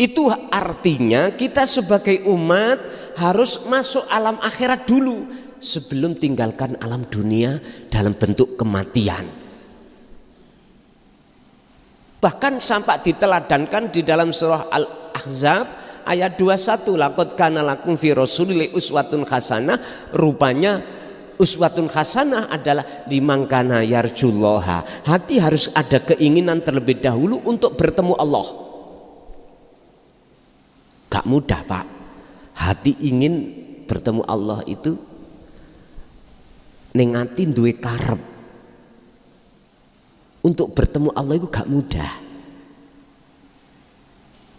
Itu artinya kita sebagai umat harus masuk alam akhirat dulu sebelum tinggalkan alam dunia dalam bentuk kematian. Bahkan sampai diteladankan di dalam surah Al-Ahzab ayat 21, laqad kana lakum fi rasulillahi uswatun hasanah. Rupanya uswatun hasanah adalah liman kana yarjullaha. Hati harus ada keinginan terlebih dahulu untuk bertemu Allah. Gak mudah Pak. Hati ingin bertemu Allah itu ning ati duwe karep. Untuk bertemu Allah itu gak mudah.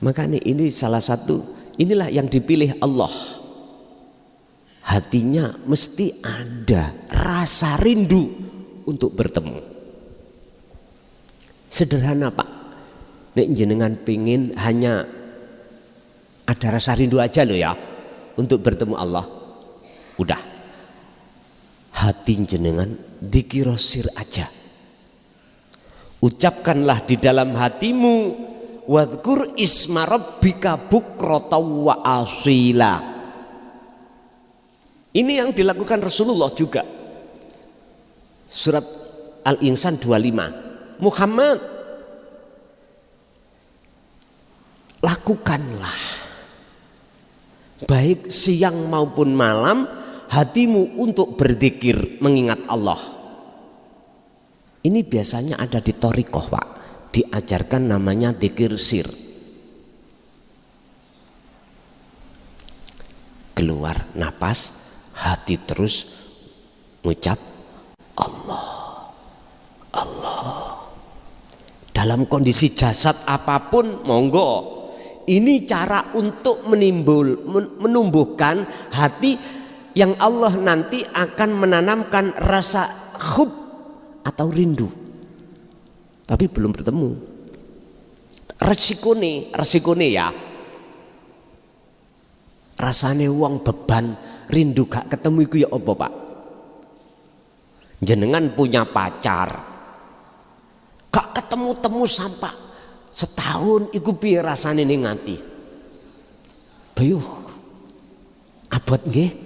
Makanya ini salah satu, inilah yang dipilih Allah. Hatinya mesti ada rasa rindu untuk bertemu. Sederhana Pak. Nek jenengan pingin hanya ada rasa rindu aja loh ya untuk bertemu Allah. Udah. Hati jenengan dikirosir aja. Ucapkanlah di dalam hatimu wadhkur isma rabbika bukrata wa asila. Ini yang dilakukan Rasulullah juga. Surat Al-Insan 25. Muhammad, lakukanlah baik siang maupun malam hatimu untuk berzikir mengingat Allah. Ini biasanya ada di thariqah Pak, diajarkan namanya dzikir sir. Keluar napas, hati terus mengucap Allah, Allah. Dalam kondisi jasad apapun monggo. Ini cara untuk menumbuhkan hati yang Allah nanti akan menanamkan rasa hub atau rindu, tapi belum bertemu. Resikone ya. Rasane wong beban rindu gak ketemu iku ya apa Pak? Jenengan punya pacar, gak ketemu-temu sampai setahun, iku piye rasane ning ati? Bayuh, abot nggih.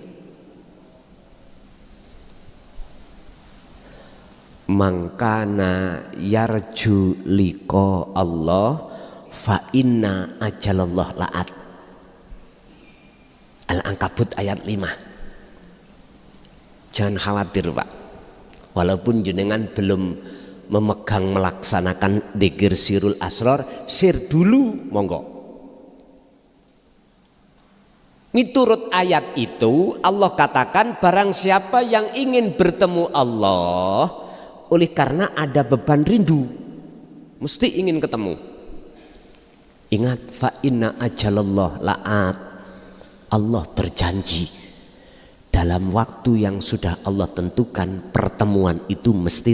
Mangkana yarju liqa Allah fa inna ajalallah la'at. Al-Ankabut ayat 5. Jangan khawatir Pak, walaupun jenengan belum memegang melaksanakan dzikir sirul asrar, sir dulu monggo. Miturut ayat itu Allah katakan barang siapa yang ingin bertemu Allah oleh karena ada beban rindu, mesti ingin ketemu. Ingat, fa inna ajalallah la'at. Allah berjanji dalam waktu yang sudah Allah tentukan pertemuan itu mesti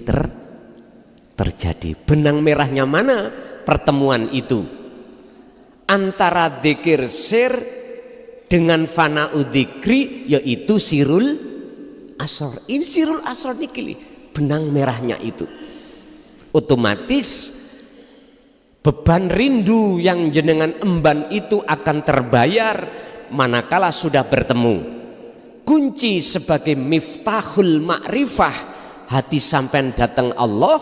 terjadi. Benang merahnya mana pertemuan itu? Antara dzikir sir dengan fana'u dzikri, yaitu sirul asrar. Ini sirul asrar niki benang merahnya itu. Otomatis beban rindu yang jenengan emban itu akan terbayar manakala sudah bertemu. Kunci sebagai miftahul ma'rifah hati sampean datang Allah,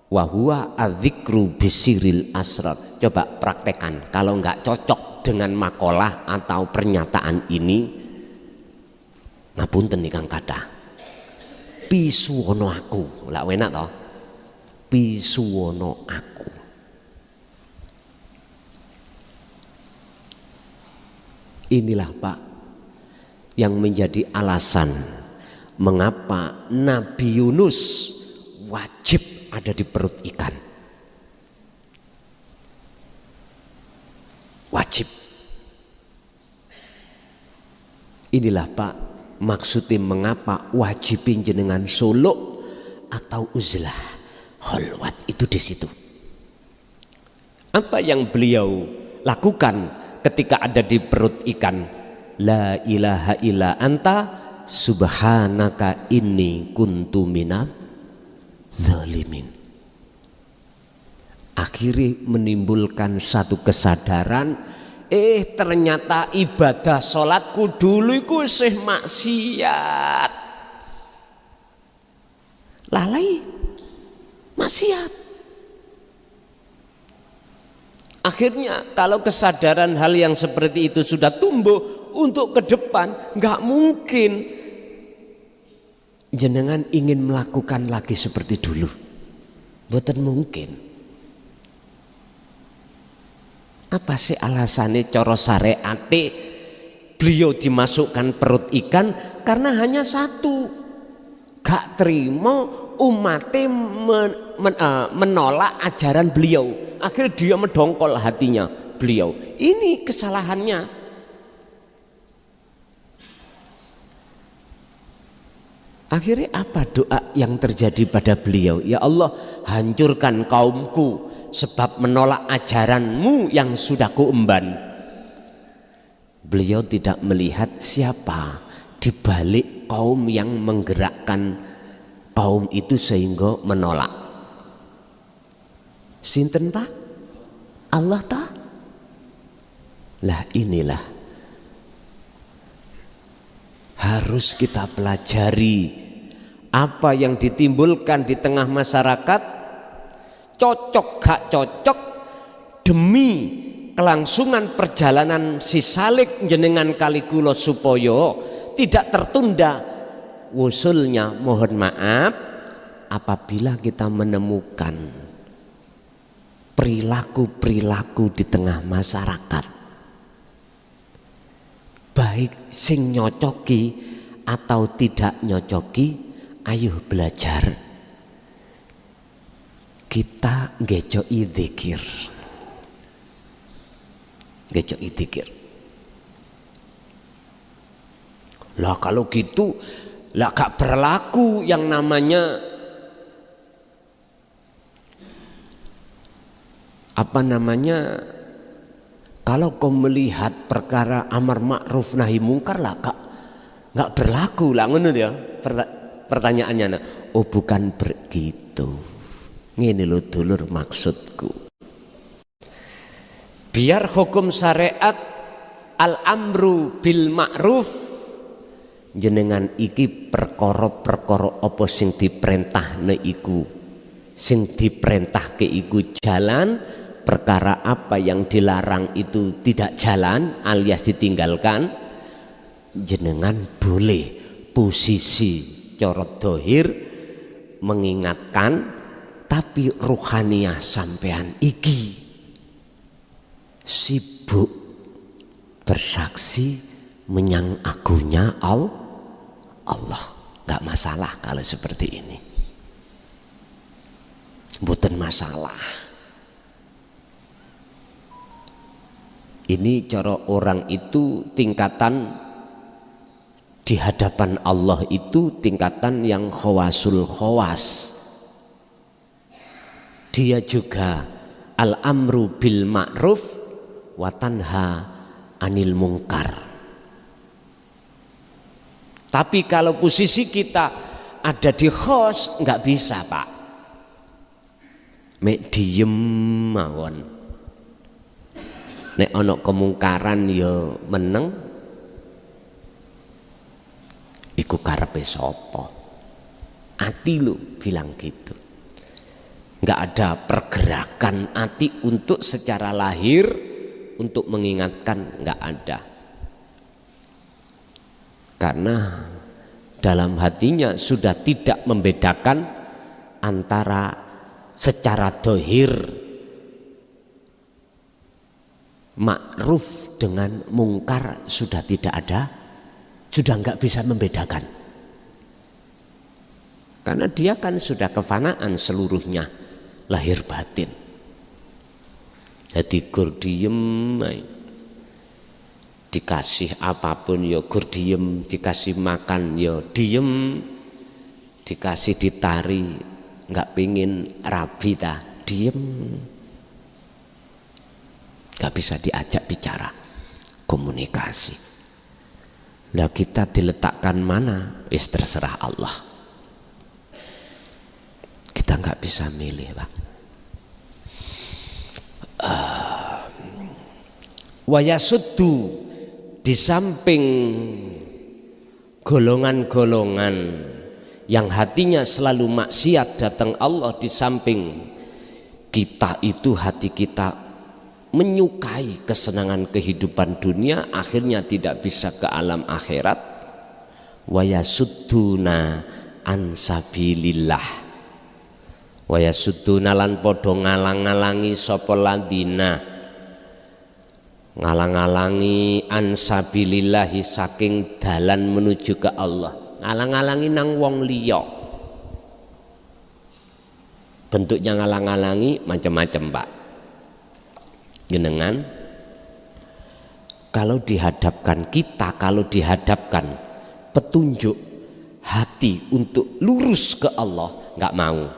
wa huwa adzikru bisiril asrar. Coba praktekan, kalau nggak cocok dengan makalah atau pernyataan ini, ngapunten nih Kang Kadah, pisuwono aku, lak enak toh, pisuwono aku. Inilah Pak yang menjadi alasan mengapa Nabi Yunus wajib ada di perut ikan. Wajib. Inilah Pak maksudnya mengapa wajibin jenengan suluk atau uzlah kholwat itu di situ. Apa yang beliau lakukan ketika ada di perut ikan? La ilaha illa anta subhanaka inni kuntu minadz zalimin. Akhirnya menimbulkan satu kesadaran, Ternyata ibadah sholatku dulu iku isih maksiat. Lalai maksiat. Akhirnya kalau kesadaran hal yang seperti itu sudah tumbuh untuk ke depan, nggak mungkin jenengan ingin melakukan lagi seperti dulu. Mboten mungkin. Apa sih alasannya cara syariate beliau dimasukkan perut ikan? Karena hanya satu, gak terima umatnya menolak ajaran beliau. Akhirnya dia mendongkol hatinya beliau. Ini kesalahannya. Akhirnya apa doa yang terjadi pada beliau? Ya Allah, hancurkan kaumku sebab menolak ajaranmu yang sudah kuemban. Beliau tidak melihat siapa di balik kaum yang menggerakkan kaum itu sehingga menolak. Sinten Pak? Allah ta? Lah inilah harus kita pelajari apa yang ditimbulkan di tengah masyarakat, cocok gak cocok demi kelangsungan perjalanan si salik jenengan kali kula supaya tidak tertunda wusulnya. Mohon maaf apabila kita menemukan perilaku-perilaku di tengah masyarakat baik sing nyocoki atau tidak nyocoki, ayo belajar kita ngejoi dzikir. Ngejoi dzikir. Lah kalau gitu lah gak berlaku yang namanya kalau kau melihat perkara amar ma'ruf nahi mungkar lah gak berlaku lah ngono ya. Pertanyaannya nah, oh bukan begitu. Ngene lho dulur maksudku. Biar hukum syariat al-amru bil ma'ruf jenengan iki perkara-perkara apa sing diperintahne iku, sing diperintahke iku jalan, perkara apa yang dilarang itu tidak jalan alias ditinggalkan, jenengan boleh posisi cara dohir mengingatkan, tapi ruhaniyah sampean iki sibuk bersaksi menyang agunya Allah. Gak masalah kalau seperti ini, bukan masalah. Ini cara orang itu tingkatan di hadapan Allah itu tingkatan yang khawasul khawas. Dia juga al-amru bil ma'ruf wa tanha anil mungkar. Tapi kalau posisi kita ada di khos nggak bisa Pak. Mek diem mawon. Nek ono kemungkaran ya meneng, iku karepe sapa? Ati lu bilang gitu. Nggak ada pergerakan ati untuk secara lahir untuk mengingatkan, nggak ada. Karena dalam hatinya sudah tidak membedakan antara secara dohir ma'ruf dengan mungkar, sudah tidak ada, sudah nggak bisa membedakan. Karena dia kan sudah kefanaan seluruhnya, lahir batin. Jadi gur diem, dikasih apapun ya gur diem, dikasih makan ya diem, dikasih ditari nggak pingin rabi dah diem, nggak bisa diajak bicara komunikasi. Lah kita diletakkan mana? Wis terserah Allah. Kita nggak bisa milih Pak. Wayasuddu, di samping golongan-golongan yang hatinya selalu maksiat datang Allah, di samping kita itu hati kita menyukai kesenangan kehidupan dunia, akhirnya tidak bisa ke alam akhirat. Wayasudduna ansabilillah, wayasudduna lan podo ngalang-ngalangi sapa ladina, ngalang-alangi ansabilillahi saking dalan menuju ke Allah, ngalang-alangi nang wong liya. Bentuknya ngalang-alangi macam-macam, Pak. Jenengan kalau dihadapkan petunjuk hati untuk lurus ke Allah, nggak mau.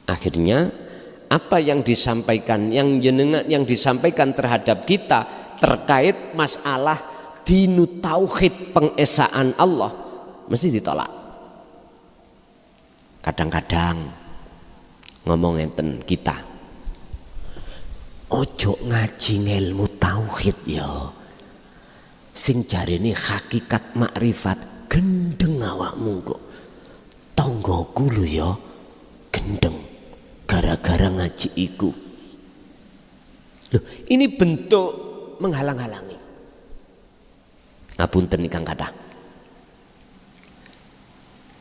Akhirnya apa yang disampaikan, yang disampaikan terhadap kita terkait masalah dinu tauhid, pengesaan Allah, mesti ditolak. Kadang-kadang ngomong ngenten kita, ojo ngaji ilmu tauhid ya, sing jarene hakikat makrifat, gendeng awakmu kok. Tonggoku lho ya gendeng gara-gara ngaji iku. Loh, ini bentuk menghalang-halangi. Ngapunten Kang kathah.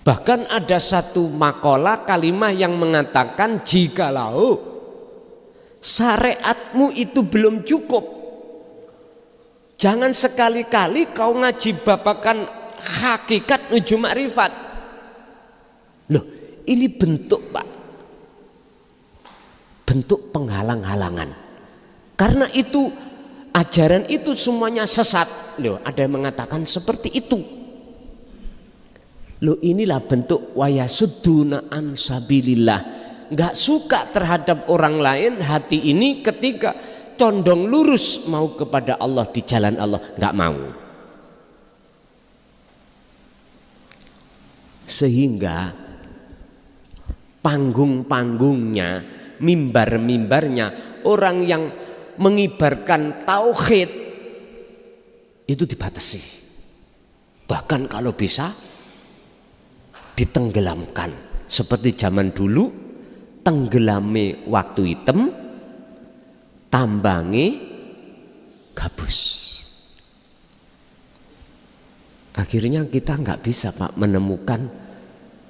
Bahkan ada satu makalah kalimah yang mengatakan, jikalau syariatmu itu belum cukup, jangan sekali-kali kau ngaji babakan hakikat menuju makrifat. Loh, ini bentuk, Pak, bentuk penghalang-halangan. Karena itu ajaran itu semuanya sesat. Loh, ada yang mengatakan seperti itu. Loh, inilah bentuk wayasudduna ansabilillah. Enggak suka terhadap orang lain hati ini ketika condong lurus mau kepada Allah, di jalan Allah, enggak mau. Sehingga panggung-panggungnya, mimbar-mimbarnya orang yang mengibarkan tauhid itu dibatasi. Bahkan kalau bisa ditenggelamkan, seperti zaman dulu tenggelame waktu hitam, tambangi gabus. Akhirnya kita nggak bisa, Pak, menemukan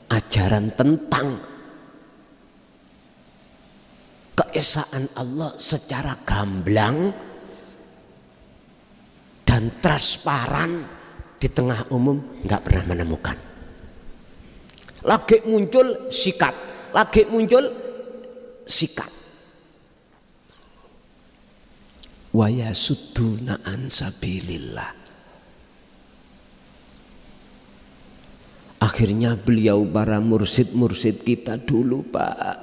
ajaran tentang keesaan Allah secara gamblang dan transparan di tengah umum, nggak pernah menemukan. Lagi muncul sikat, lagi muncul sikat. Wa yasudduna an sabilillah. Akhirnya beliau, para mursid-mursid kita dulu, Pak,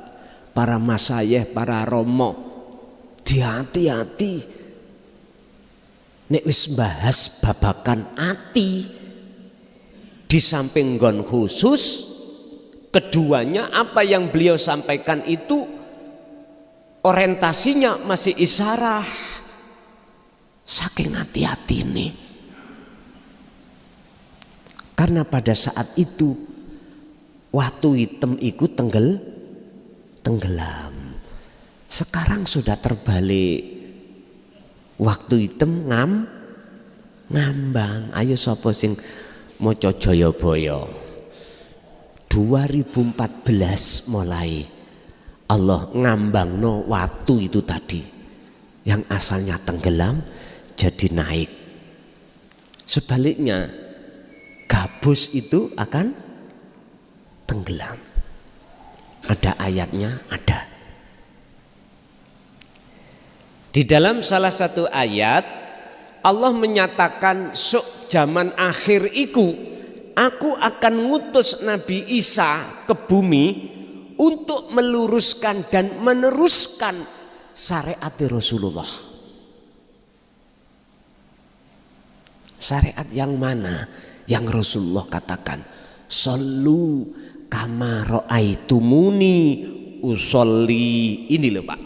para masayeh, para romo, dihati-hati nek wis bahas babakan ati, di samping nggon khusus, keduanya apa yang beliau sampaikan itu orientasinya masih isyarah. Saking hati-hati nih. Karena pada saat itu waktu hitam ikut tenggelam. Sekarang sudah terbalik. Waktu hitam ngambang. Ayo sapa sing maca Jayabaya. 2014 mulai Allah ngambangno waktu itu tadi, yang asalnya tenggelam jadi naik. Sebaliknya gabus itu akan tenggelam. Ada ayatnya, ada. Di dalam salah satu ayat Allah menyatakan sok zaman akhir iku aku akan ngutus Nabi Isa ke bumi untuk meluruskan dan meneruskan syariat Rasulullah. Syariat yang mana? Yang Rasulullah katakan, sallu kama ra'aitumuni usolli. Ini loh Pak,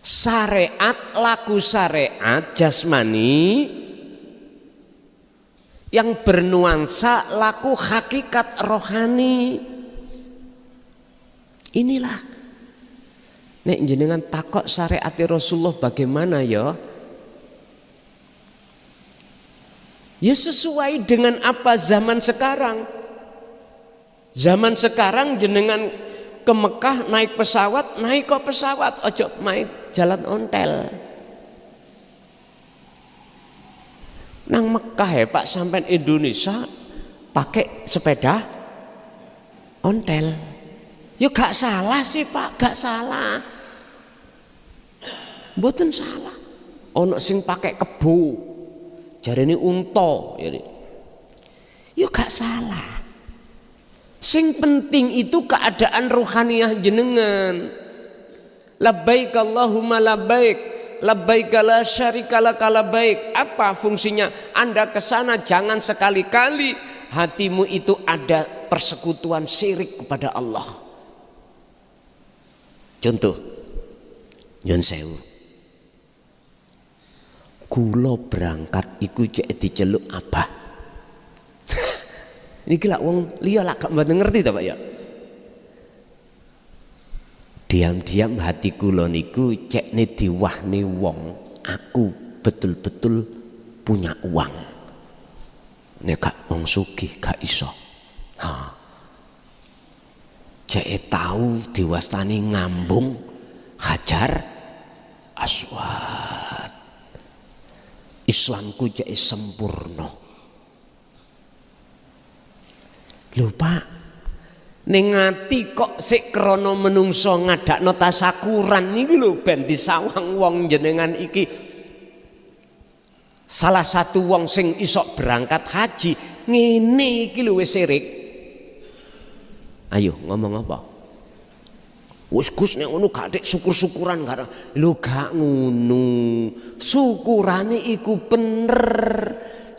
syariat, laku syariat jasmani yang bernuansa laku hakikat rohani. Inilah nek jenengan takok syariat Rasulullah bagaimana ya? Ya sesuai dengan apa zaman sekarang. Zaman sekarang jenengan ke Mekah naik pesawat, naik kok pesawat, ojo naik jalan ontel. Nang Mekah ya Pak sampai Indonesia pakai sepeda ontel. Ya gak salah sih Pak, gak salah. Mboten salah. Ono sing pakai kebo, jarene unta, ya gak salah. Sing penting itu keadaan rohaniah jenengan. Labbaik Allahumma labbaik, labbaik la syarika laka labbaik. Apa fungsinya? Anda ke sana jangan sekali-kali hatimu itu ada persekutuan syirik kepada Allah. Contoh, Nyun sewu, kula berangkat iku cek diceluk abah. Ini gila wong liya lak gak ngerti ta Pak ya. Diam-diam hati kula niku cekne diwahni wong, aku betul-betul punya uang. Nek gak wong sugih gak iso. Cek tahu diwastani ngambung Hajar Aswad. Islamku cek sempurna. Lho Pak, ning ati kok sik krana menungso ngadakno tasakuran niki lho ben disawang wong jenengan iki salah satu wong sing isok berangkat haji ngene iki lho wis sirik. Ayo ngomong apa? Wis Gus nek ngono gak tek syukur-syukuran gak. Lho gak ngono. Syukurane iku bener.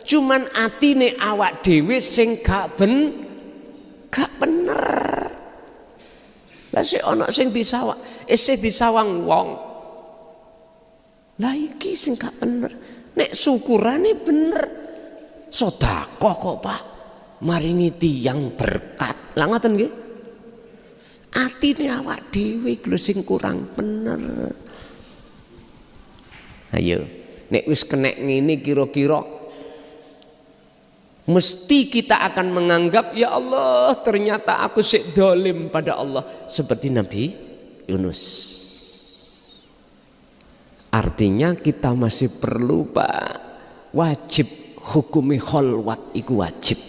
Cuman atine awak dhewe sing gak bener. Lah sik ana sing disawang, isih disawang wong. Lah iki sing gak bener. Nek syukurane bener. Sedekah kok Pak. Maringi tiyang berkat. Lah ngoten nggih. Atine awak dhewe lho sing kurang bener. Ayo, nek wis kenek ngene kira-kira mesti kita akan menganggap ya Allah ternyata aku sik dolim pada Allah seperti Nabi Yunus. Artinya kita masih perlu Pak, wajib hukumi kholwat iku wajib.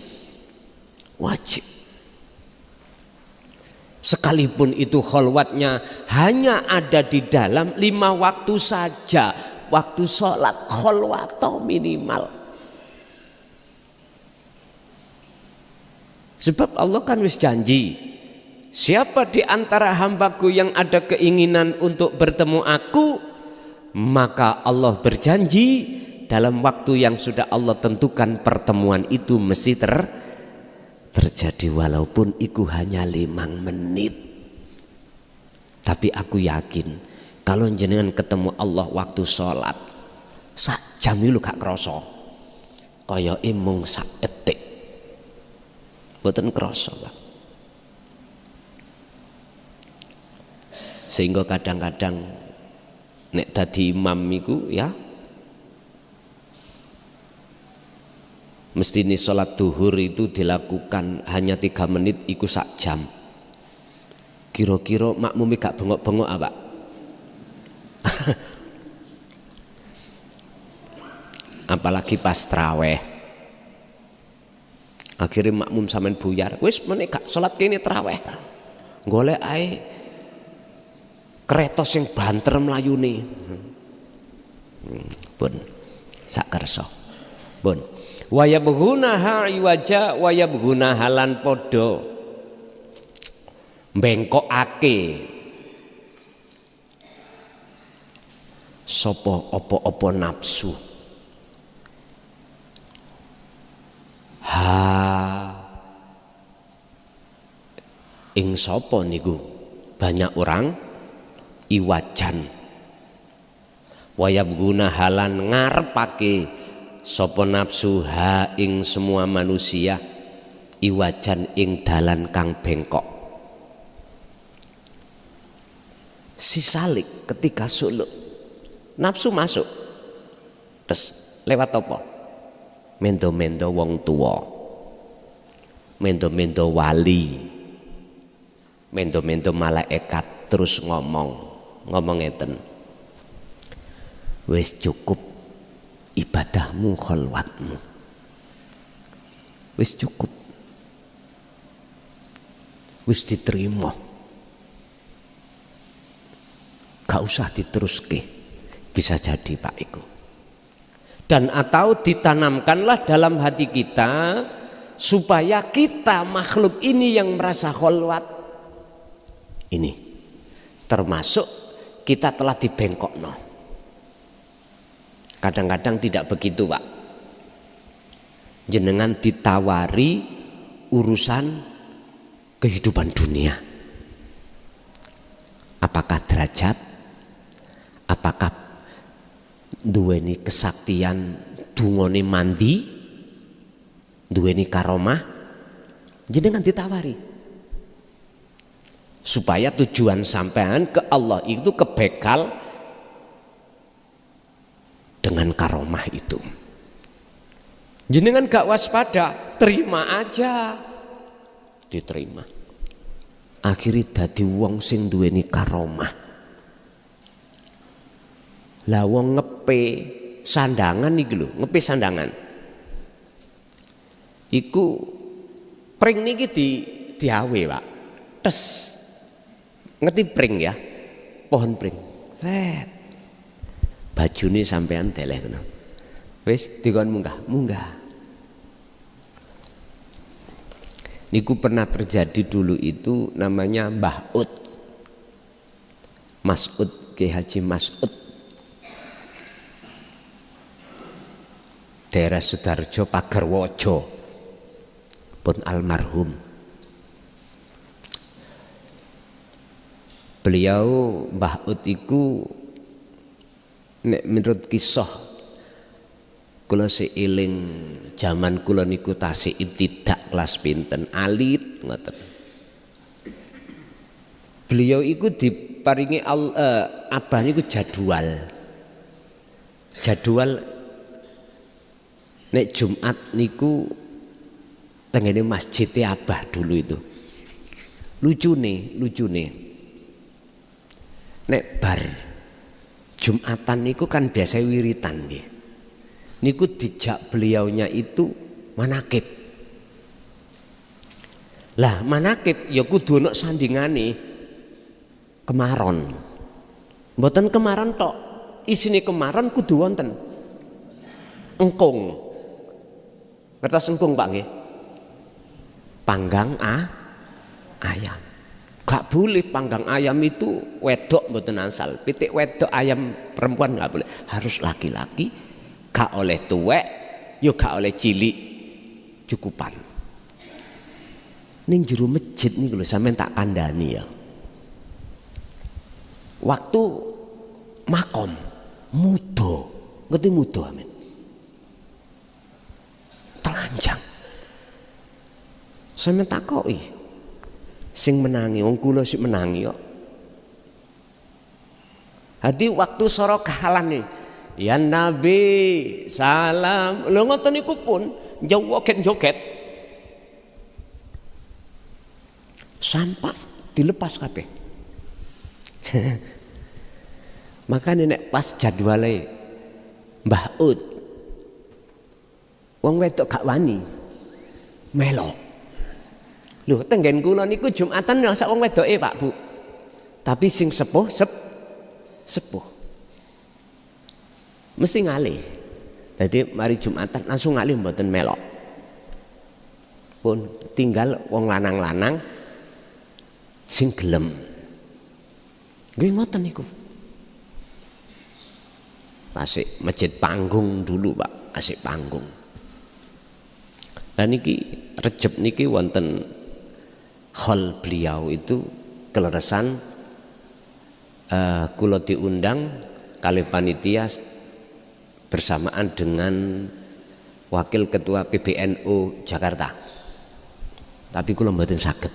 Sekalipun itu kholwatnya hanya ada di dalam 5 waktu saja, waktu sholat kholwato minimal. Sebab Allah kan wis janji, siapa di antara hambaku yang ada keinginan untuk bertemu aku, maka Allah berjanji dalam waktu yang sudah Allah tentukan pertemuan itu mesti terjadi walaupun itu hanya 5 menit. Tapi aku yakin kalau jenengan ketemu Allah waktu sholat sak jam itu gak kroso, kaya mung sak detik. Boten krasa Pak. Sehingga kadang-kadang nek dadi imam iku ya mesti nih sholat duhur itu dilakukan hanya 3 menit iku sak jam. Kira-kira makmum gak bengok-bengok apa? Apalagi pas traweh. Akhirnya makmum sampean buyar. Wis meneh gak salat kene traweh. Golek ae kereta sing banter mlayune. Pun sak kersa. Pun wa yabghunaha iwaja wa yabghuna halan padha bengkokake sapa apa-apa nafsu. ing sapa niku? Banyak orang iwajan wayabguna halan ngarepake sapa nafsu ha ing semua manusia iwajan ing dalan kang bengkok. Si Salik ketika suluk nafsu masuk terus lewat apa? Mendo-mendo wong tua, mendo-mendo wali, mendo-mendo malaikat, terus ngomong ngeten, wis cukup ibadahmu kholwatmu, wis cukup, wis diterima, gak usah diteruske. Bisa jadi Pak Iku. Dan atau ditanamkanlah dalam hati kita supaya kita makhluk ini yang merasa kholwat ini termasuk kita telah dibengkokno. Kadang-kadang tidak begitu Pak. Jenengan ditawari urusan kehidupan dunia. Apakah derajat? Apakah duweni kesaktian dungone mandi, duweni karomah, jenengan ditawari supaya tujuan sampean ke Allah itu kebekal dengan karomah itu. Jenengan gak waspada, terima aja, diterima. Akhirnya dadi wong sing duweni karomah. Lah wong ngepe sandangan iki lho, ngepe sandangan. Iku pring niki diawe, Pak. Tes. Ngerti pring ya? Pohon pring. Ret. Bajune sampean deleh ngono. Wis dikon munggah. Niku pernah terjadi dulu itu namanya Mbah Ud. Mas'ud, Ki Haji Mas'ud. Daerah Sudarjo Pagarwaja pun almarhum. Beliau Mbah Ud iku nek menurut kisah kula seiling zaman kula niku tasih tidak kelas pinten alit ngoten. Beliau iku diparingi abah niku jadwal nek Jumat niku tengene masjid abah dulu itu. Lucune. Nek bar Jumatan niku kan biasa wiritan nggih. Niku dijak beliaunya itu manakib. Lah manakib ya kudu ana sandingane kemaron. Mboten kemaron tok. Isine kemaron kudu wonten engkung. Ngertos engkung Pak nggih? Panggang ayam. Gak boleh panggang ayam itu wedok mboten asal. Pitik wedok ayam perempuan gak boleh. Harus laki-laki. Gak oleh tuwek, yo gak oleh cilik. Cukupan. Ning jero masjid niku lho sampean tak kandhani ya. Waktu makom muda. Ngerti muda amin. Telanjang. Sampeyan takoki sing menangi wong kula sik menangi kok. Hadi waktu sorokalan nih ya Nabi salam lho ngoten niku pun joget-joget sampai dilepas kabeh. Makanya nek pas jadwale Mbah Ud wong wedok gak wani melok. Lho tenggen kula niku Jumatan sak wong wedoke Pak Bu. Tapi sing sepuh mesti ngalih. Jadi mari Jumatan langsung ngalih mboten melok. Pun tinggal wong lanang-lanang sing gelem. Nggih ngoten niku. Asik masjid panggung dulu Pak, asik panggung. Dan niki Rejeb niki wonten hall beliau itu keleresan kula diundang kali panitia bersamaan dengan wakil ketua PBNU Jakarta. Tapi kula mboten saged.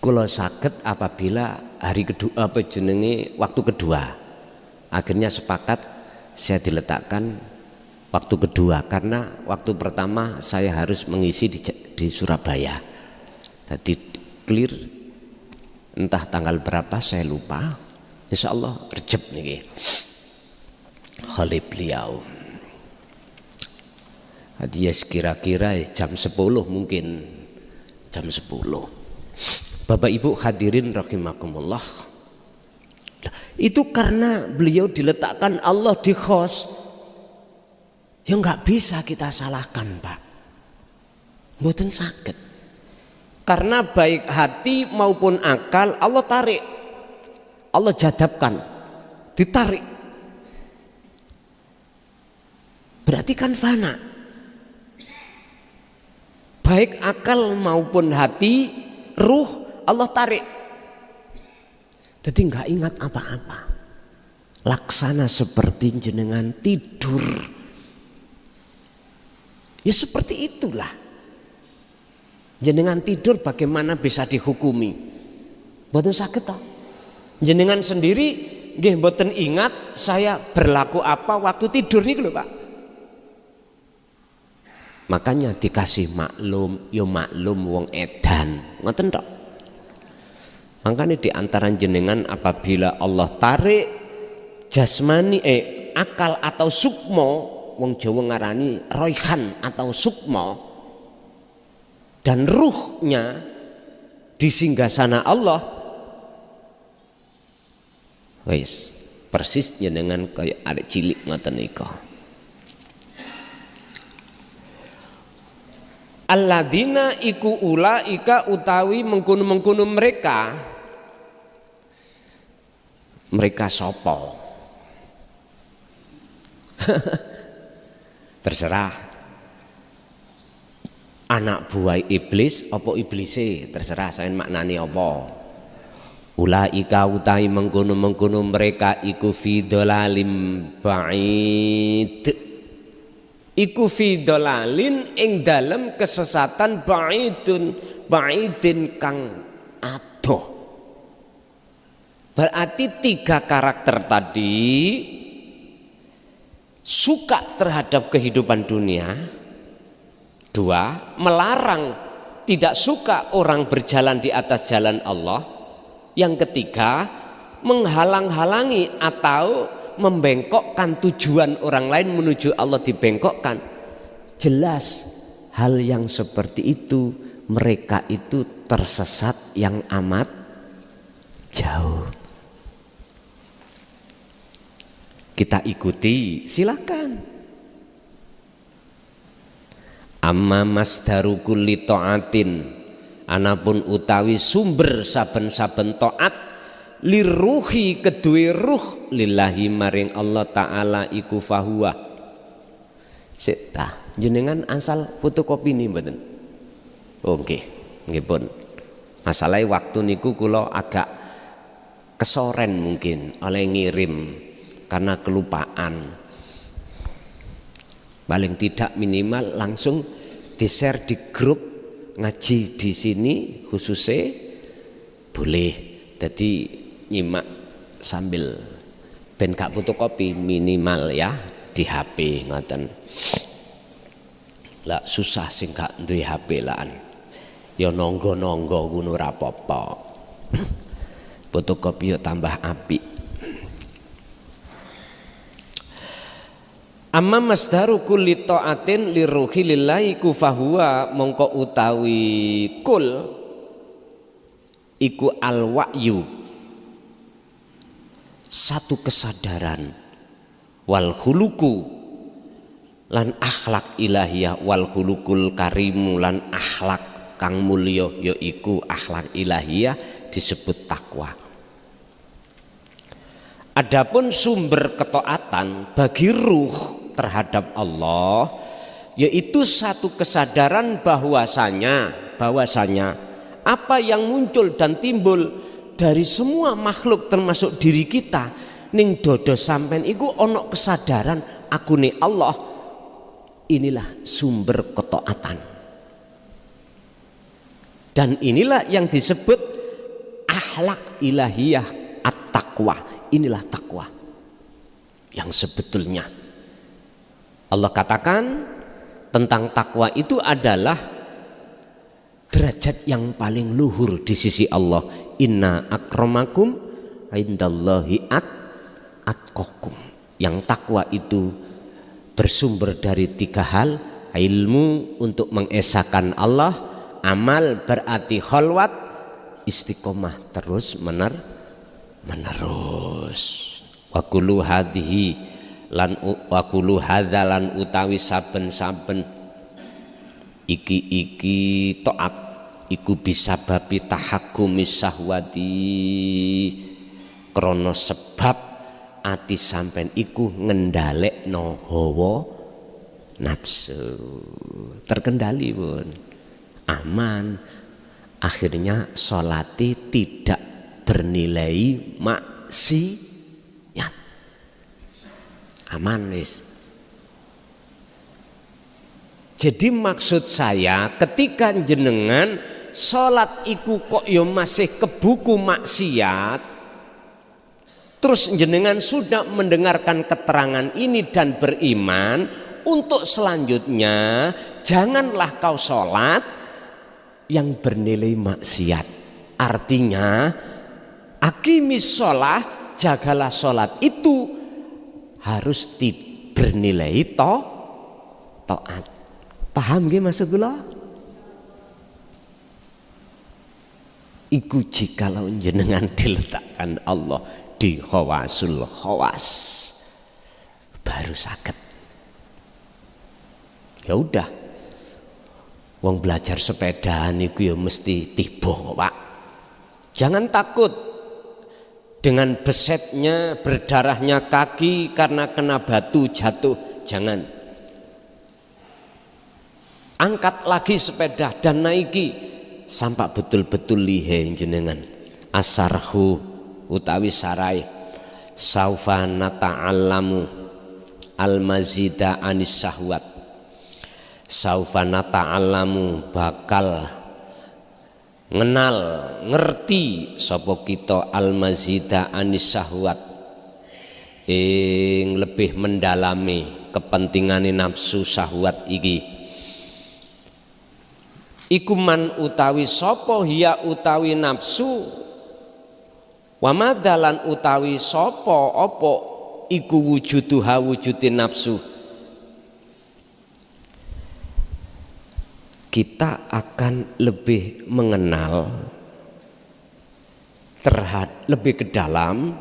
Kula saged apabila hari kedua waktu kedua. Akhirnya sepakat saya diletakkan waktu kedua karena waktu pertama saya harus mengisi di Surabaya. Jadi clear entah tanggal berapa saya lupa. Insya Allah rejep nih oleh beliau. Jadi kira-kira jam 10 mungkin jam 10. Bapak Ibu hadirin rahimakumullah. Itu karena beliau diletakkan Allah di host. Ya nggak bisa kita salahkan Pak. Mboten saged. Karena baik hati maupun akal Allah tarik. Allah jadabkan. Ditarik. Berarti kan fana. Baik akal maupun hati, ruh Allah tarik. Jadi nggak ingat apa-apa. Laksana seperti jenengan tidur. Ya seperti itulah. Jenengan tidur bagaimana bisa dihukumi? Mboten saged toh. Jenengan sendiri nggih mboten ingat saya berlaku apa waktu tidur niku lho Pak. Makanya dikasih maklum, yo maklum wong edan. Ngoten tok. Makanya di antara jenengan apabila Allah tarik jasmani akal atau sukmo, wong Jawa ngarani roihan atau sukmo, dan ruhnya di singgasana Allah, wis persis jenengan kayak arek cilik ngoten nika. Alladzina iku ulaika utawi mengkono-mengkono mereka sapa? Terserah anak buah iblis apa iblise, terserah saya maknani apa. Ulaika utawi mengkono-mengkono mereka iku fi dhalalim ba'id. Iku fi dhalalin ing dalem kesesatan ba'idin kang adoh. Berarti 3 karakter tadi suka terhadap kehidupan dunia, 2 melarang tidak suka orang berjalan di atas jalan Allah, yang ketiga menghalang-halangi atau membengkokkan tujuan orang lain menuju Allah dibengkokkan. Jelas hal yang seperti itu mereka itu tersesat yang amat jauh. Kita ikuti silakan. Amma masdaru kulli ta'atin, anapun utawi sumber saben-saben taat liruhi kedue ruh lillahi maring Allah Ta'ala iku fahuwa. Sita jenengan asal fotokopi nih mboten? Oke, nggih pun. Masalahnya waktu niku kula agak kesoren mungkin oleh ngirim karena kelupaan. Paling tidak minimal langsung di-share di grup ngaji di sini khususnya boleh. Jadi nyimak sambil ben gak fotokopi minimal ya di HP ngoten. Lah susah sing gak duwe HP lan. Ya nonggo-nonggo ngono ora apa-apa. Fotokopi yo tambah apik. Amma masdaru kulli ta'atin liruhi lillahi kufahuwa mongko utawi kul iku al-wa'yu, satu kesadaran, wal huluku lan akhlak ilahiyah, wal hulukul karimu lan akhlak kang mulya yaiku akhlak ilahiyah disebut takwa. Adapun sumber ketaatan bagi ruh terhadap Allah yaitu satu kesadaran bahwasanya apa yang muncul dan timbul dari semua makhluk termasuk diri kita ning dodo sampean iku ono kesadaran aku nih Allah, inilah sumber ketaatan. Dan inilah yang disebut akhlak ilahiyah at-taqwa. Inilah takwa yang sebetulnya Allah katakan tentang takwa itu adalah derajat yang paling luhur di sisi Allah. Inna akramakum indallahi atqakum. Yang takwa itu bersumber dari 3 hal: ilmu untuk mengesahkan Allah, amal berarti khalwat, istiqomah terus menerus. Wa kullu hadhihi lan wakulu hadzalan utawi saben-saben iki taat iku bisa babi tahakumi sahwati, krana sebab ati sampean iku ngendhalekno hawa nafsu, terkendali pun aman, akhirnya sholati tidak bernilai maksiat, aman wis. Jadi maksud saya ketika jenengan sholat iku kok yo masih kebuku maksiat, terus jenengan sudah mendengarkan keterangan ini dan beriman, untuk selanjutnya janganlah kau sholat yang bernilai maksiat. Artinya akimis sholat, jagalah sholat itu harus bernilai taat. Paham gak maksud kula? Iku jikalau jenengan diletakkan Allah di khawasul khawas baru sakit. Ya udah, wong belajar sepedaan itu ya mesti tiba Pak. Jangan takut dengan besetnya, berdarahnya kaki karena kena batu jatuh, jangan. Angkat lagi sepeda dan naiki sampai betul-betul lihe jenengan. Asarhu utawi sarai saufa nata'allamu al-mazida anis syahwat. Saufa nata'allamu bakal ngenal ngerti sapa kita al-mazida anis syahwat, ing lebih mendalami kepentingane nafsu syahwat iki. Iku man utawi sapa hiya utawi nafsu, wa madalan utawi sapa apa iku wujuduha wujudin nafsu. Kita akan lebih mengenal lebih ke dalam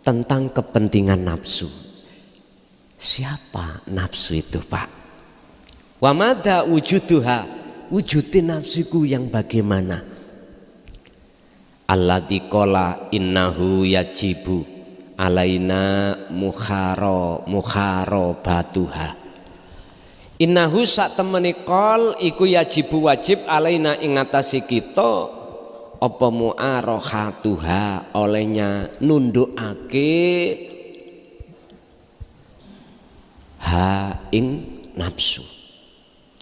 tentang kepentingan nafsu. Siapa nafsu itu Pak? Wa madha wujuduha, wujudin nafsiku yang bagaimana? Alladzi qala innahu yajibu alaina mukharabatuha. Innahu sak temene qol iku yajibu wajib alaina ing ngatasi kita apa mu'arahatuha, olehnya nundukake ha ing nafsu.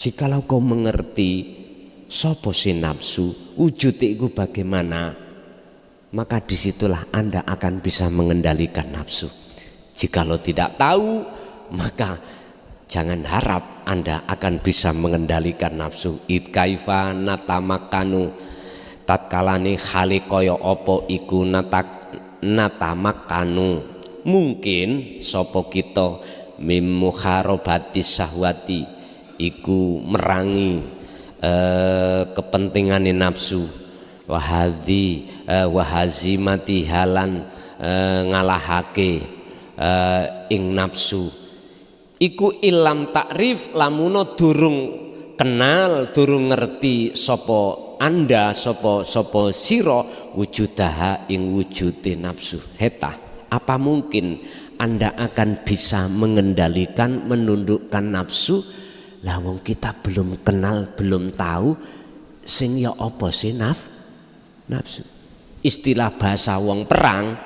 Jikalau kau mengerti sapa si nafsu, wujud itu bagaimana, maka disitulah Anda akan bisa mengendalikan nafsu. Jikalau tidak tahu, maka jangan harap Anda akan bisa mengendalikan nafsu. It kaifa natamakanu, tatkalane khali kaya apa iku natamakanu, mungkin sapa kita mim mukharabati syahwati, iku merangi kepentingane nafsu, wahazimati halan ngalahake ing nafsu. Iku ilam takrif lamuno durung kenal, durung ngerti sapa Anda, sapa sira wujudaha ing wujude nafsu. Heta, apa mungkin Anda akan bisa mengendalikan, menundukkan nafsu? Lah wong kita belum kenal, belum tahu, sing ya apa sih nafsu? Istilah bahasa wong perang,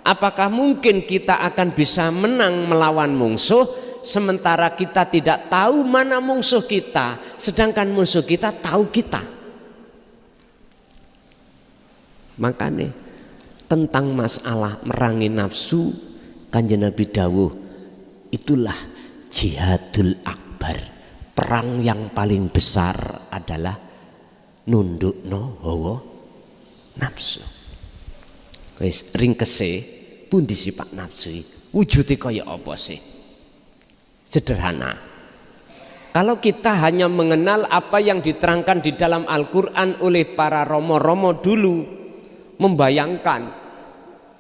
apakah mungkin kita akan bisa menang melawan musuh sementara kita tidak tahu mana musuh kita, sedangkan musuh kita tahu kita? Makanya tentang masalah merangi nafsu, Kanjeng Nabi dawuh, itulah jihadul akbar. Perang yang paling besar adalah nundukno hawa nafsu. Wis ringkese pundi sifat nafsu iki? Wujude kaya apa sih? Sederhana. Kalau kita hanya mengenal apa yang diterangkan di dalam Al-Qur'an oleh para romo-romo dulu, membayangkan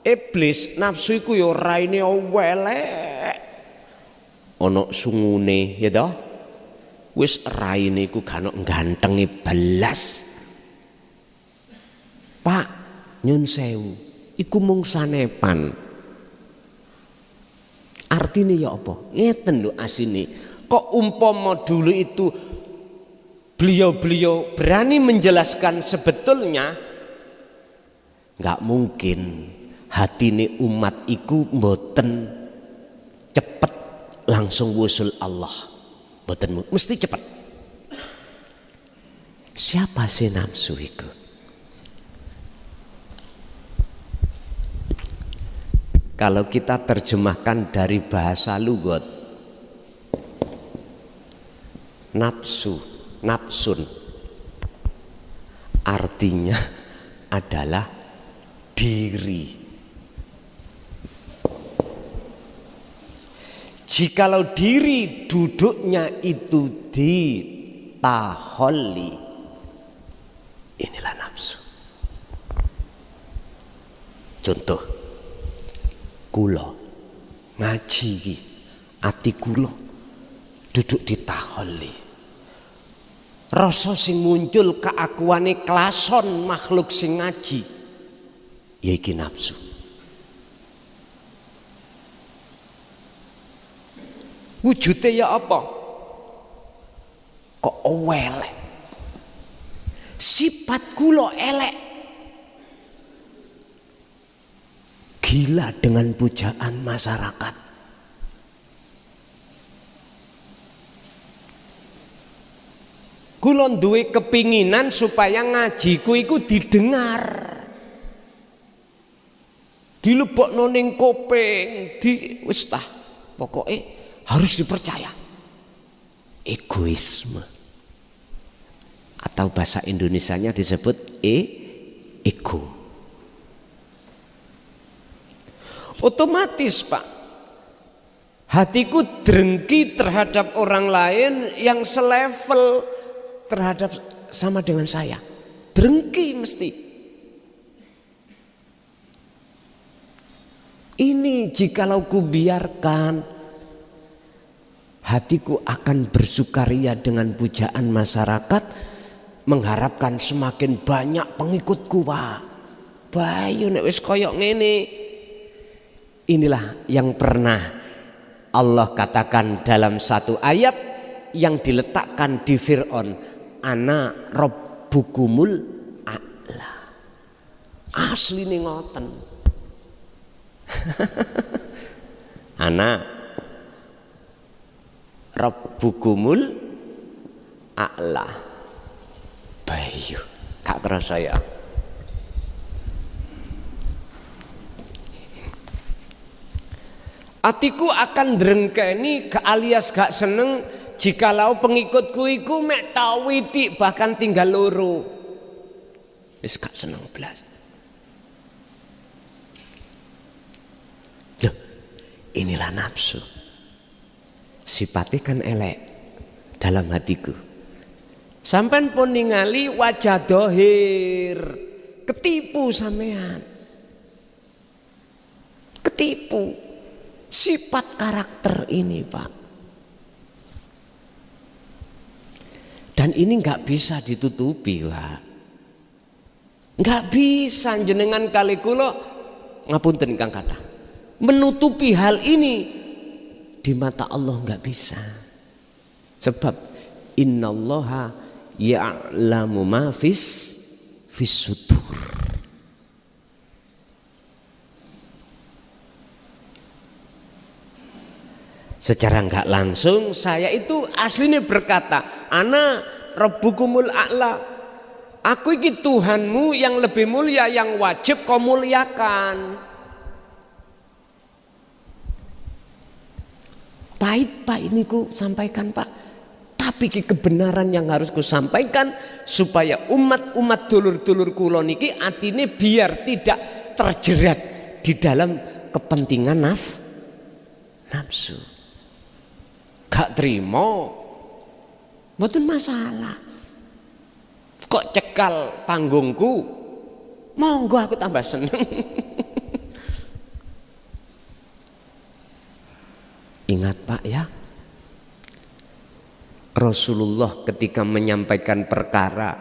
iblis nafsu iku ya raine welek. Ana sungune ya toh? Wis raine iku gak ono gantenge belas. Pak, nyun sewu, iku mung sanepan. Artinya ya apa? Ngeten lho asine. Kok umpama dulu itu beliau-beliau berani menjelaskan sebetulnya nggak mungkin hatine umat iku mboten cepet langsung wusul Allah. Mboten mesti cepet. Siapa sih nafsu itu? Kalau kita terjemahkan dari bahasa lugat, nafsun artinya adalah diri. Jikalau diri duduknya itu di taholli, inilah nafsu. Contoh, kula ngaji iki, ati kula duduk di taholli. Rasa sing muncul keakuane klason makhluk sing ngaji, ya iki nafsu. Wujudnya ya apa? Kok elek? Sifat kula elek. Gila dengan pujaan masyarakat. Kula duwe kepinginan supaya ngajiku iku didengar. Dilebokno ning kuping, wis tah, pokoke harus dipercaya. Egoisme, atau bahasa Indonesianya disebut ego. Otomatis Pak, hatiku drengki terhadap orang lain yang selevel terhadap sama dengan saya. Drengki mesti. Ini jikalau ku biarkan, hatiku akan bersukaria dengan pujaan masyarakat, mengharapkan semakin banyak pengikutku Pak. Bayu nek wis koyok ngene. Inilah yang pernah Allah katakan dalam satu ayat yang diletakkan di Fir'aun, ana rabbukumul a'la. Asline ngoten. Ana rabbukumul a'la. Bayu gak kerasa ya. Atiku akan drengkeni alias gak seneng jikalau pengikutku iku mek tawiti bahkan tinggal loro. Wis gak seneng blas. Loh, inilah nafsu. Sifatnya kan elek dalam hatiku. Sampai pun ningali wajah dohir, ketipu sampean, ketipu. Sifat karakter ini Pak, dan ini nggak bisa ditutupi Pak, nggak bisa jenengan kali kula ngapunten kang kathah menutupi hal ini di mata Allah, nggak bisa. Sebab innallaha ya'lamu ma fis sudur. Secara enggak langsung saya itu aslinya berkata, ana rabbukumul a'la, aku ini Tuhanmu yang lebih mulia, yang wajib kau muliakan. Pahit Pak ini ku sampaikan Pak, tapi kebenaran yang harus ku sampaikan supaya umat-umat dulur-dulur kula niki atine biar tidak terjerat di dalam kepentingan nafsu. Gak terima, mboten masalah. Kok cekal panggungku, monggo aku tambah seneng. Ingat Pak ya, Rasulullah ketika menyampaikan perkara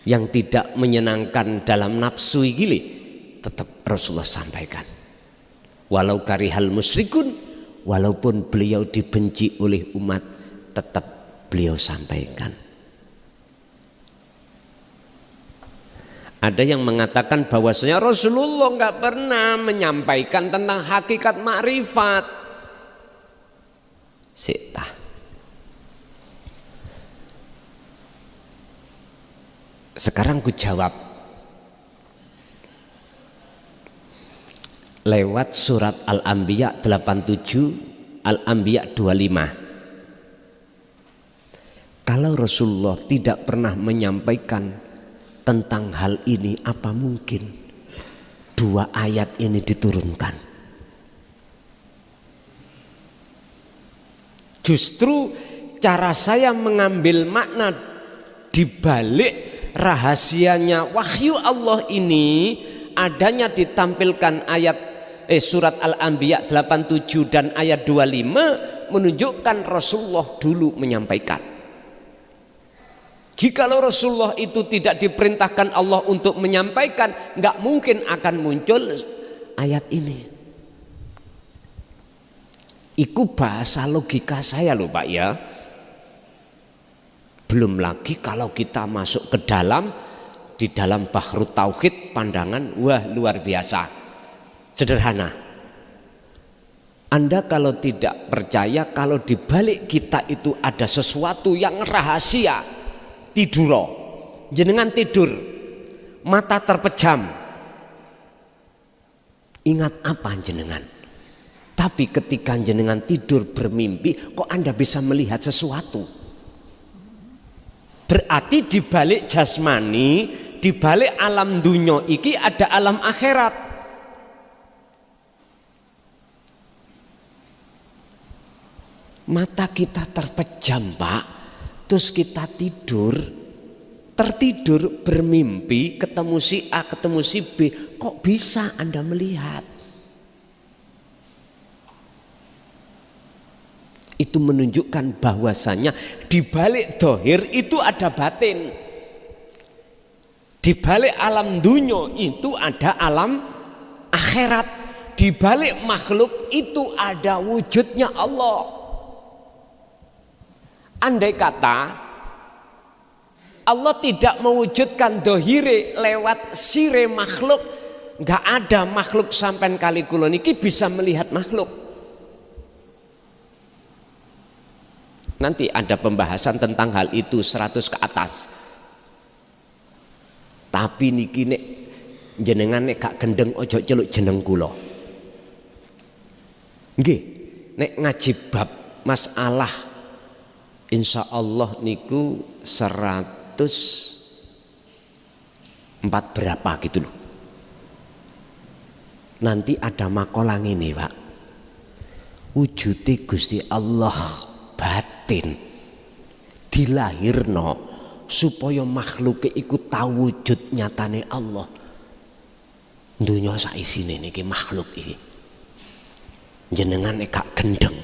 yang tidak menyenangkan dalam nafsu gili, tetap Rasulullah sampaikan. Walau karihal musyrikun, walaupun beliau dibenci oleh umat, tetap beliau sampaikan. Ada yang mengatakan bahwasanya Rasulullah nggak pernah menyampaikan tentang hakikat makrifat. Sita. Sekarang ku jawab lewat surat Al-Anbiya 87, Al-Anbiya 25. Kalau Rasulullah tidak pernah menyampaikan tentang hal ini, apa mungkin dua ayat ini diturunkan? Justru cara saya mengambil makna di balik rahasianya wahyu Allah ini, adanya ditampilkan ayat surat Al-Anbiya 87 dan ayat 25 menunjukkan Rasulullah dulu menyampaikan. Jikalau Rasulullah itu tidak diperintahkan Allah untuk menyampaikan, nggak mungkin akan muncul ayat ini. Iku bahasa logika saya loh Pak ya. Belum lagi kalau kita masuk ke dalam, di dalam Bahrut Tauhid, pandangan wah luar biasa. Sederhana. Anda kalau tidak percaya kalau di balik kita itu ada sesuatu yang rahasia, tiduro, jenengan tidur, mata terpejam, ingat apa jenengan? Tapi ketika jenengan tidur bermimpi, kok Anda bisa melihat sesuatu? Berarti di balik jasmani, di balik alam dunya iki ada alam akhirat. Mata kita terpejam Pak, terus kita tertidur bermimpi ketemu si A ketemu si B, kok bisa Anda melihat? Itu menunjukkan bahwasanya di balik dohir itu ada batin, di balik alam dunya itu ada alam akhirat, di balik makhluk itu ada wujudnya Allah. Andai kata Allah tidak mewujudkan dohire lewat sire makhluk, nggak ada makhluk sampai kali kula niki bisa melihat makhluk. Nanti ada pembahasan tentang hal itu 100 ke atas. Tapi niki nek jenengan nek gak gendeng ojo celuk jeneng kula. Nggih, nek ngaji bab masalah insya Allah niku 104 berapa gitu loh. Nanti ada makalah ini Pak, wujudi Gusti Allah batin dilahirno supaya makhluk ikut tahu wujud nyatane Allah. Dunia saisine niki makhluk iki. Jenengan nek gak gendeng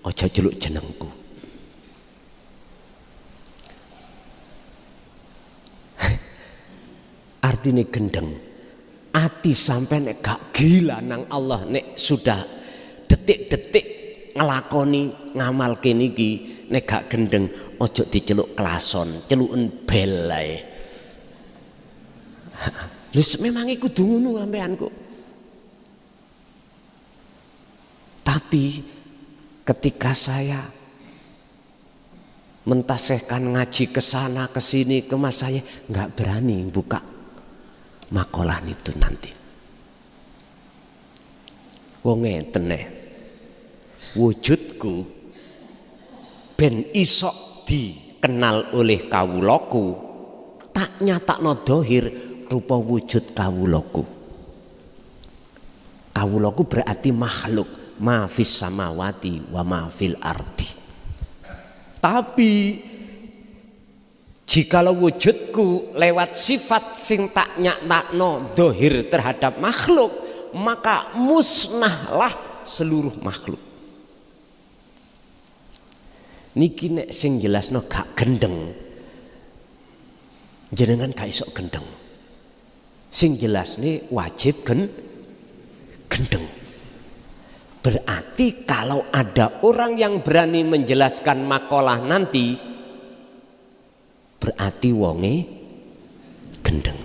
aja celuk jenengku. Artinya gendeng, ati sampai nek gak gila nang Allah, nek sudah detik-detik ngelakoni ngamal niki, nek gak gendeng ojo diceluk klason, celuken bel ae. Wis memang iku kudu ngono sampeanku. Tapi ketika saya mentasehkan ngaji ke sana ke sini ke mas saya nggak berani buka makalah itu nanti. Wong ngeten wujudku ben isok dikenal oleh kawulaku tak nyatakno dohir rupa wujud kawulaku. Kawulaku berarti makhluk, ma fis samawati wa ma fil ardi. Tapi jikalau wujudku lewat sifat sing tak nyatakno dohir terhadap makhluk, maka musnahlah seluruh makhluk. Niki nek sing jelasno gak gendeng, jenengan gak iso gendeng. Sing jelas nih wajib gendeng. Berarti kalau ada orang yang berani menjelaskan makalah nanti, berarti wonge gendeng.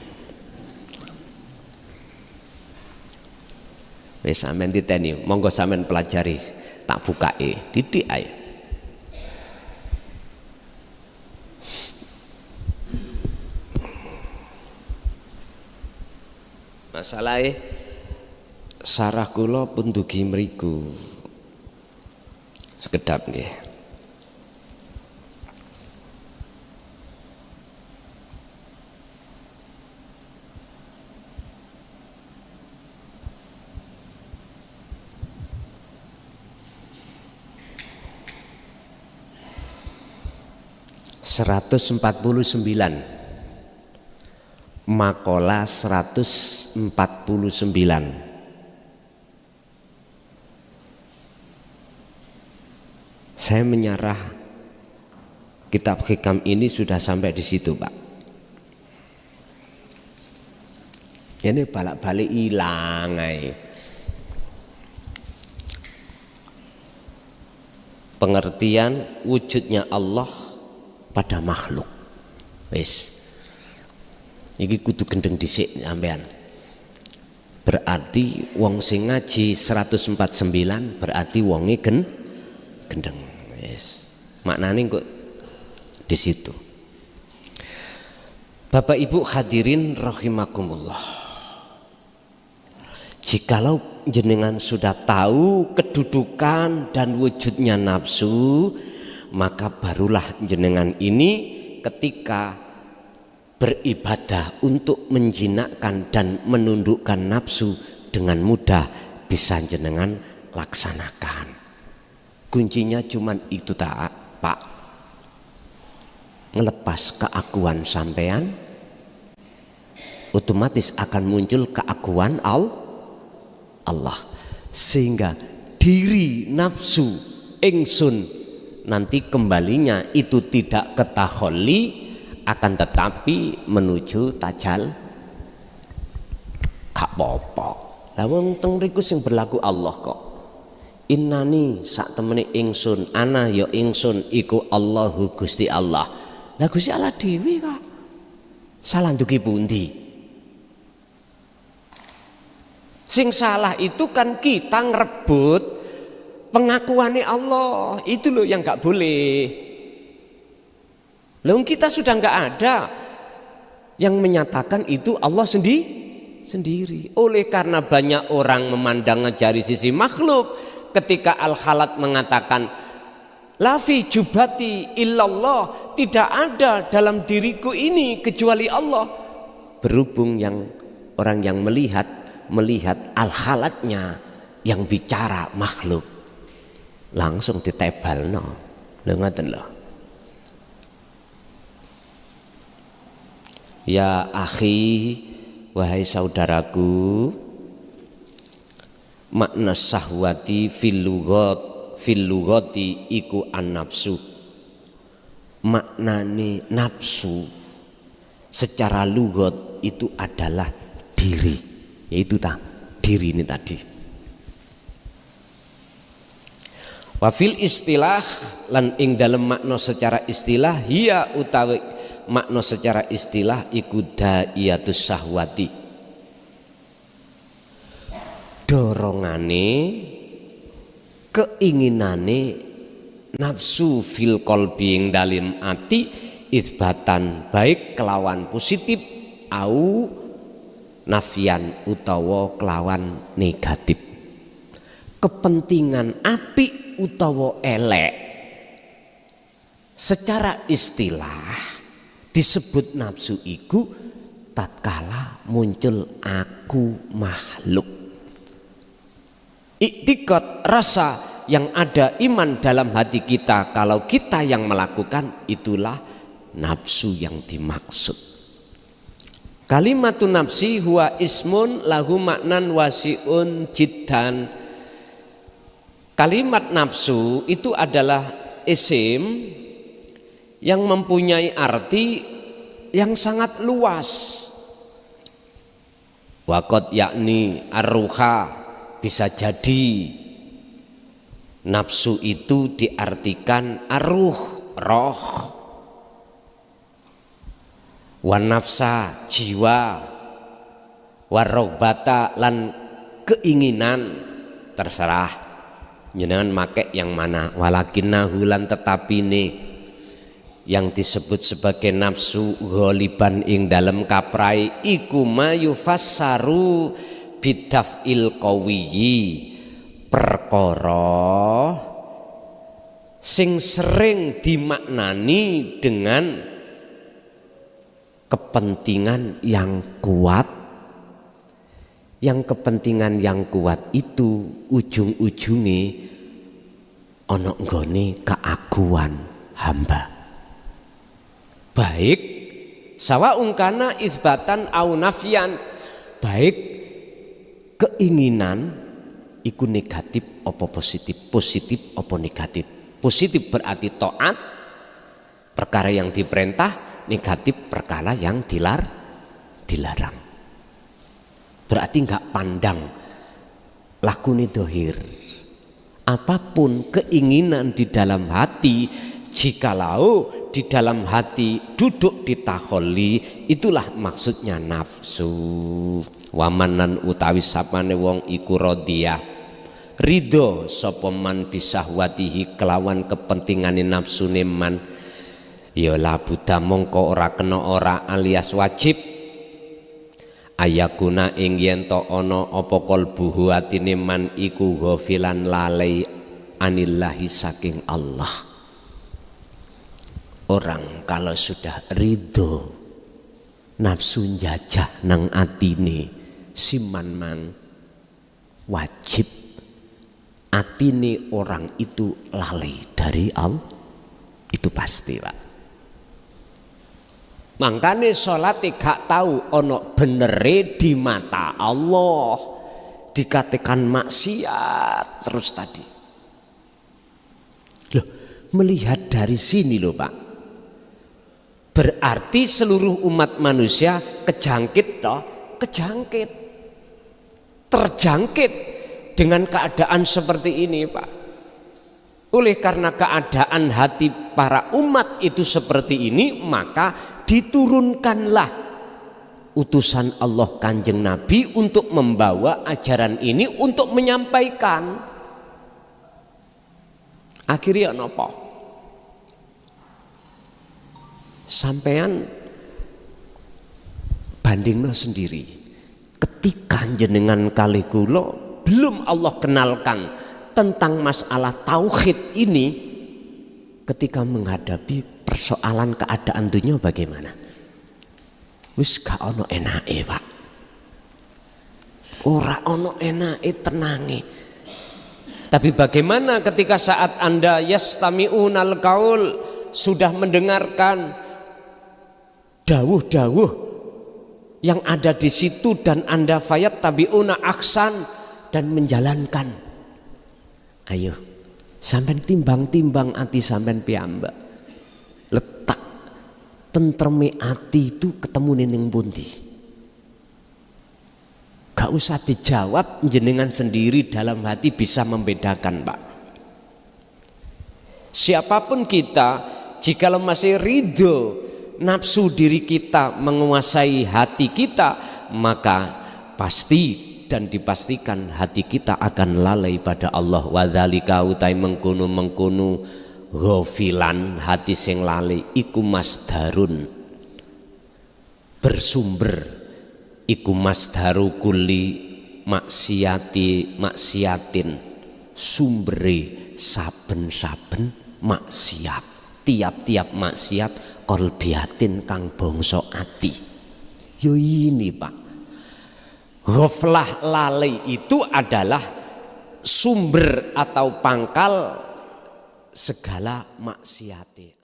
Wis sampean titeni, monggo sampean pelajari, tak bukae titik ae. Masalahnya sarah kula pun dugi mriku. Sekedap nggih. Makalah 149. Saya menyerah kitab hikam ini sudah sampai di situ, Pak. Ini balik-balik hilang pengertian wujudnya Allah pada makhluk. Wis. Iki kudu gendeng dhisik sampean. Berarti wong sing ngaji 149 berarti wonge gendeng. Wis. Maknane kok di situ. Bapak Ibu hadirin rahimakumullah. Jikalau jenengan sudah tahu kedudukan dan wujudnya nafsu, maka barulah jenengan ini ketika beribadah untuk menjinakkan dan menundukkan nafsu dengan mudah bisa jenengan laksanakan. Kuncinya cuman itu tak, Pak. Ngelepas keakuan sampean, otomatis akan muncul keakuan Allah. Sehingga diri nafsu ingsun nanti kembalinya itu tidak ketaholli, akan tetapi menuju tajal gak apa-apa. Lah wong teng mriku sing berlaku Allah kok. Innani sak temene ingsun, ana ya ingsun iku Allahu Gusti Allah. Lah Gusti Allah dhewe kok. Salah ndugi pundi? Sing salah itu kan kita ngrebut pengakuannya Allah. Itu loh yang gak boleh. Lalu kita sudah nggak ada yang menyatakan itu Allah sendiri. Oleh karena banyak orang memandangnya dari sisi makhluk, ketika Al-Khalat mengatakan la fi jubati illallah, tidak ada dalam diriku ini kecuali Allah. Berhubung yang orang yang melihat Al-Khalatnya yang bicara makhluk, langsung ditebalno. Lho ngoten lho. Ya akhi, wahai saudaraku, makna sahwati fil lugati iku an-nafsu. Maknane nafsu secara lugat itu adalah diri, yaitu diri ini tadi. Wa fil istilah lan ing dalem makna secara istilah hiya utawi makna secara istilah iku daiyatus syahwati, dorongane keinginane nafsu fil qalbi ing dalam ati isbatan baik kelawan positif au nafian utawa kelawan negatif, kepentingan apik utawa elek secara istilah disebut nafsu iku tatkala muncul aku makhluk. Iktikad rasa yang ada iman dalam hati kita kalau kita yang melakukan itulah nafsu yang dimaksud. Kalimatun nafsi huwa ismun lahu maknan wasi'un jiddan. Kalimat nafsu itu adalah isim yang mempunyai arti yang sangat luas. Waqad yakni ar-ruha, bisa jadi nafsu itu diartikan ar-ruh, roh. Wa nafsa, jiwa. Wa rohbata lan keinginan, terserah jenengan make yang mana. Walakinnahu lan tetapi nih yang disebut sebagai nafsu ghaliban ing dalam kaprai iku ma yufassaru bidaf'il qawiyyi, perkara sing sering dimaknani dengan kepentingan yang kuat. Yang kepentingan yang kuat itu ujung-ujungnya ana nggone keaguan hamba, baik sawaun kana isbatan au nafyan, baik keinginan iku negatif apa positif, positif apa negatif. Positif berarti taat, perkara yang diperintah, negatif perkara yang dilarang. Berarti enggak pandang lakune dohir. Apapun keinginan di dalam hati, jikalau di dalam hati duduk di takholli, itulah maksudnya nafsu. Wamanan utawi sapane wong iku radiyah, ridho sapa man bisahwatihi kelawan kepentingane nafsune man, ya la buddha mongko ora kena ora alias wajib ayakuna ing yen to ana apa kalbuhu atine man iku ghafilan lalai anillahi saking Allah. Orang kalau sudah ridho nafsu njajah nang atine siman man, wajib atine orang itu lalai dari Allah, itu pasti Pak. Makanya sholat gak tahu ono benere di mata Allah, dikatakan maksiat terus tadi. Loh, melihat dari sini loh Pak, berarti seluruh umat manusia kejangkit toh, kejangkit, terjangkit dengan keadaan seperti ini Pak. Oleh karena keadaan hati para umat itu seperti ini, maka diturunkanlah utusan Allah Kanjeng Nabi untuk membawa ajaran ini, untuk menyampaikan. Akhirnya nopo? Sampean bandingno sendiri. Ketika jenengan kalih kula belum Allah kenalkan tentang masalah tauhid ini, ketika menghadapi persoalan keadaan dunia bagaimana? Wis gak ono enake Pak, ora ono enake tenange. Tapi bagaimana ketika saat Anda yastami'unal qaul, sudah mendengarkan dawuh-dawuh yang ada di situ dan Anda fayat tabi'una aksan dan menjalankan. Ayo sampean timbang-timbang ati sampean piyambak, letak tentreme ati itu ketemu ning pundi. Gak usah dijawab, jenengan sendiri dalam hati bisa membedakan Pak. Siapapun kita, jikalau masih ridho nafsu diri kita menguasai hati kita, maka pasti dan dipastikan hati kita akan lalai pada Allah. Wadzalika utai mengkono ghafilan, hati sing lali iku masdarun, bersumber iku masdaru kulli maksiatin, sumbere saben-saben maksiat, tiap-tiap maksiat kolbiatin kang bangsa ati. Yo ini Pak, ghaflah lalai itu adalah sumber atau pangkal segala maksiat.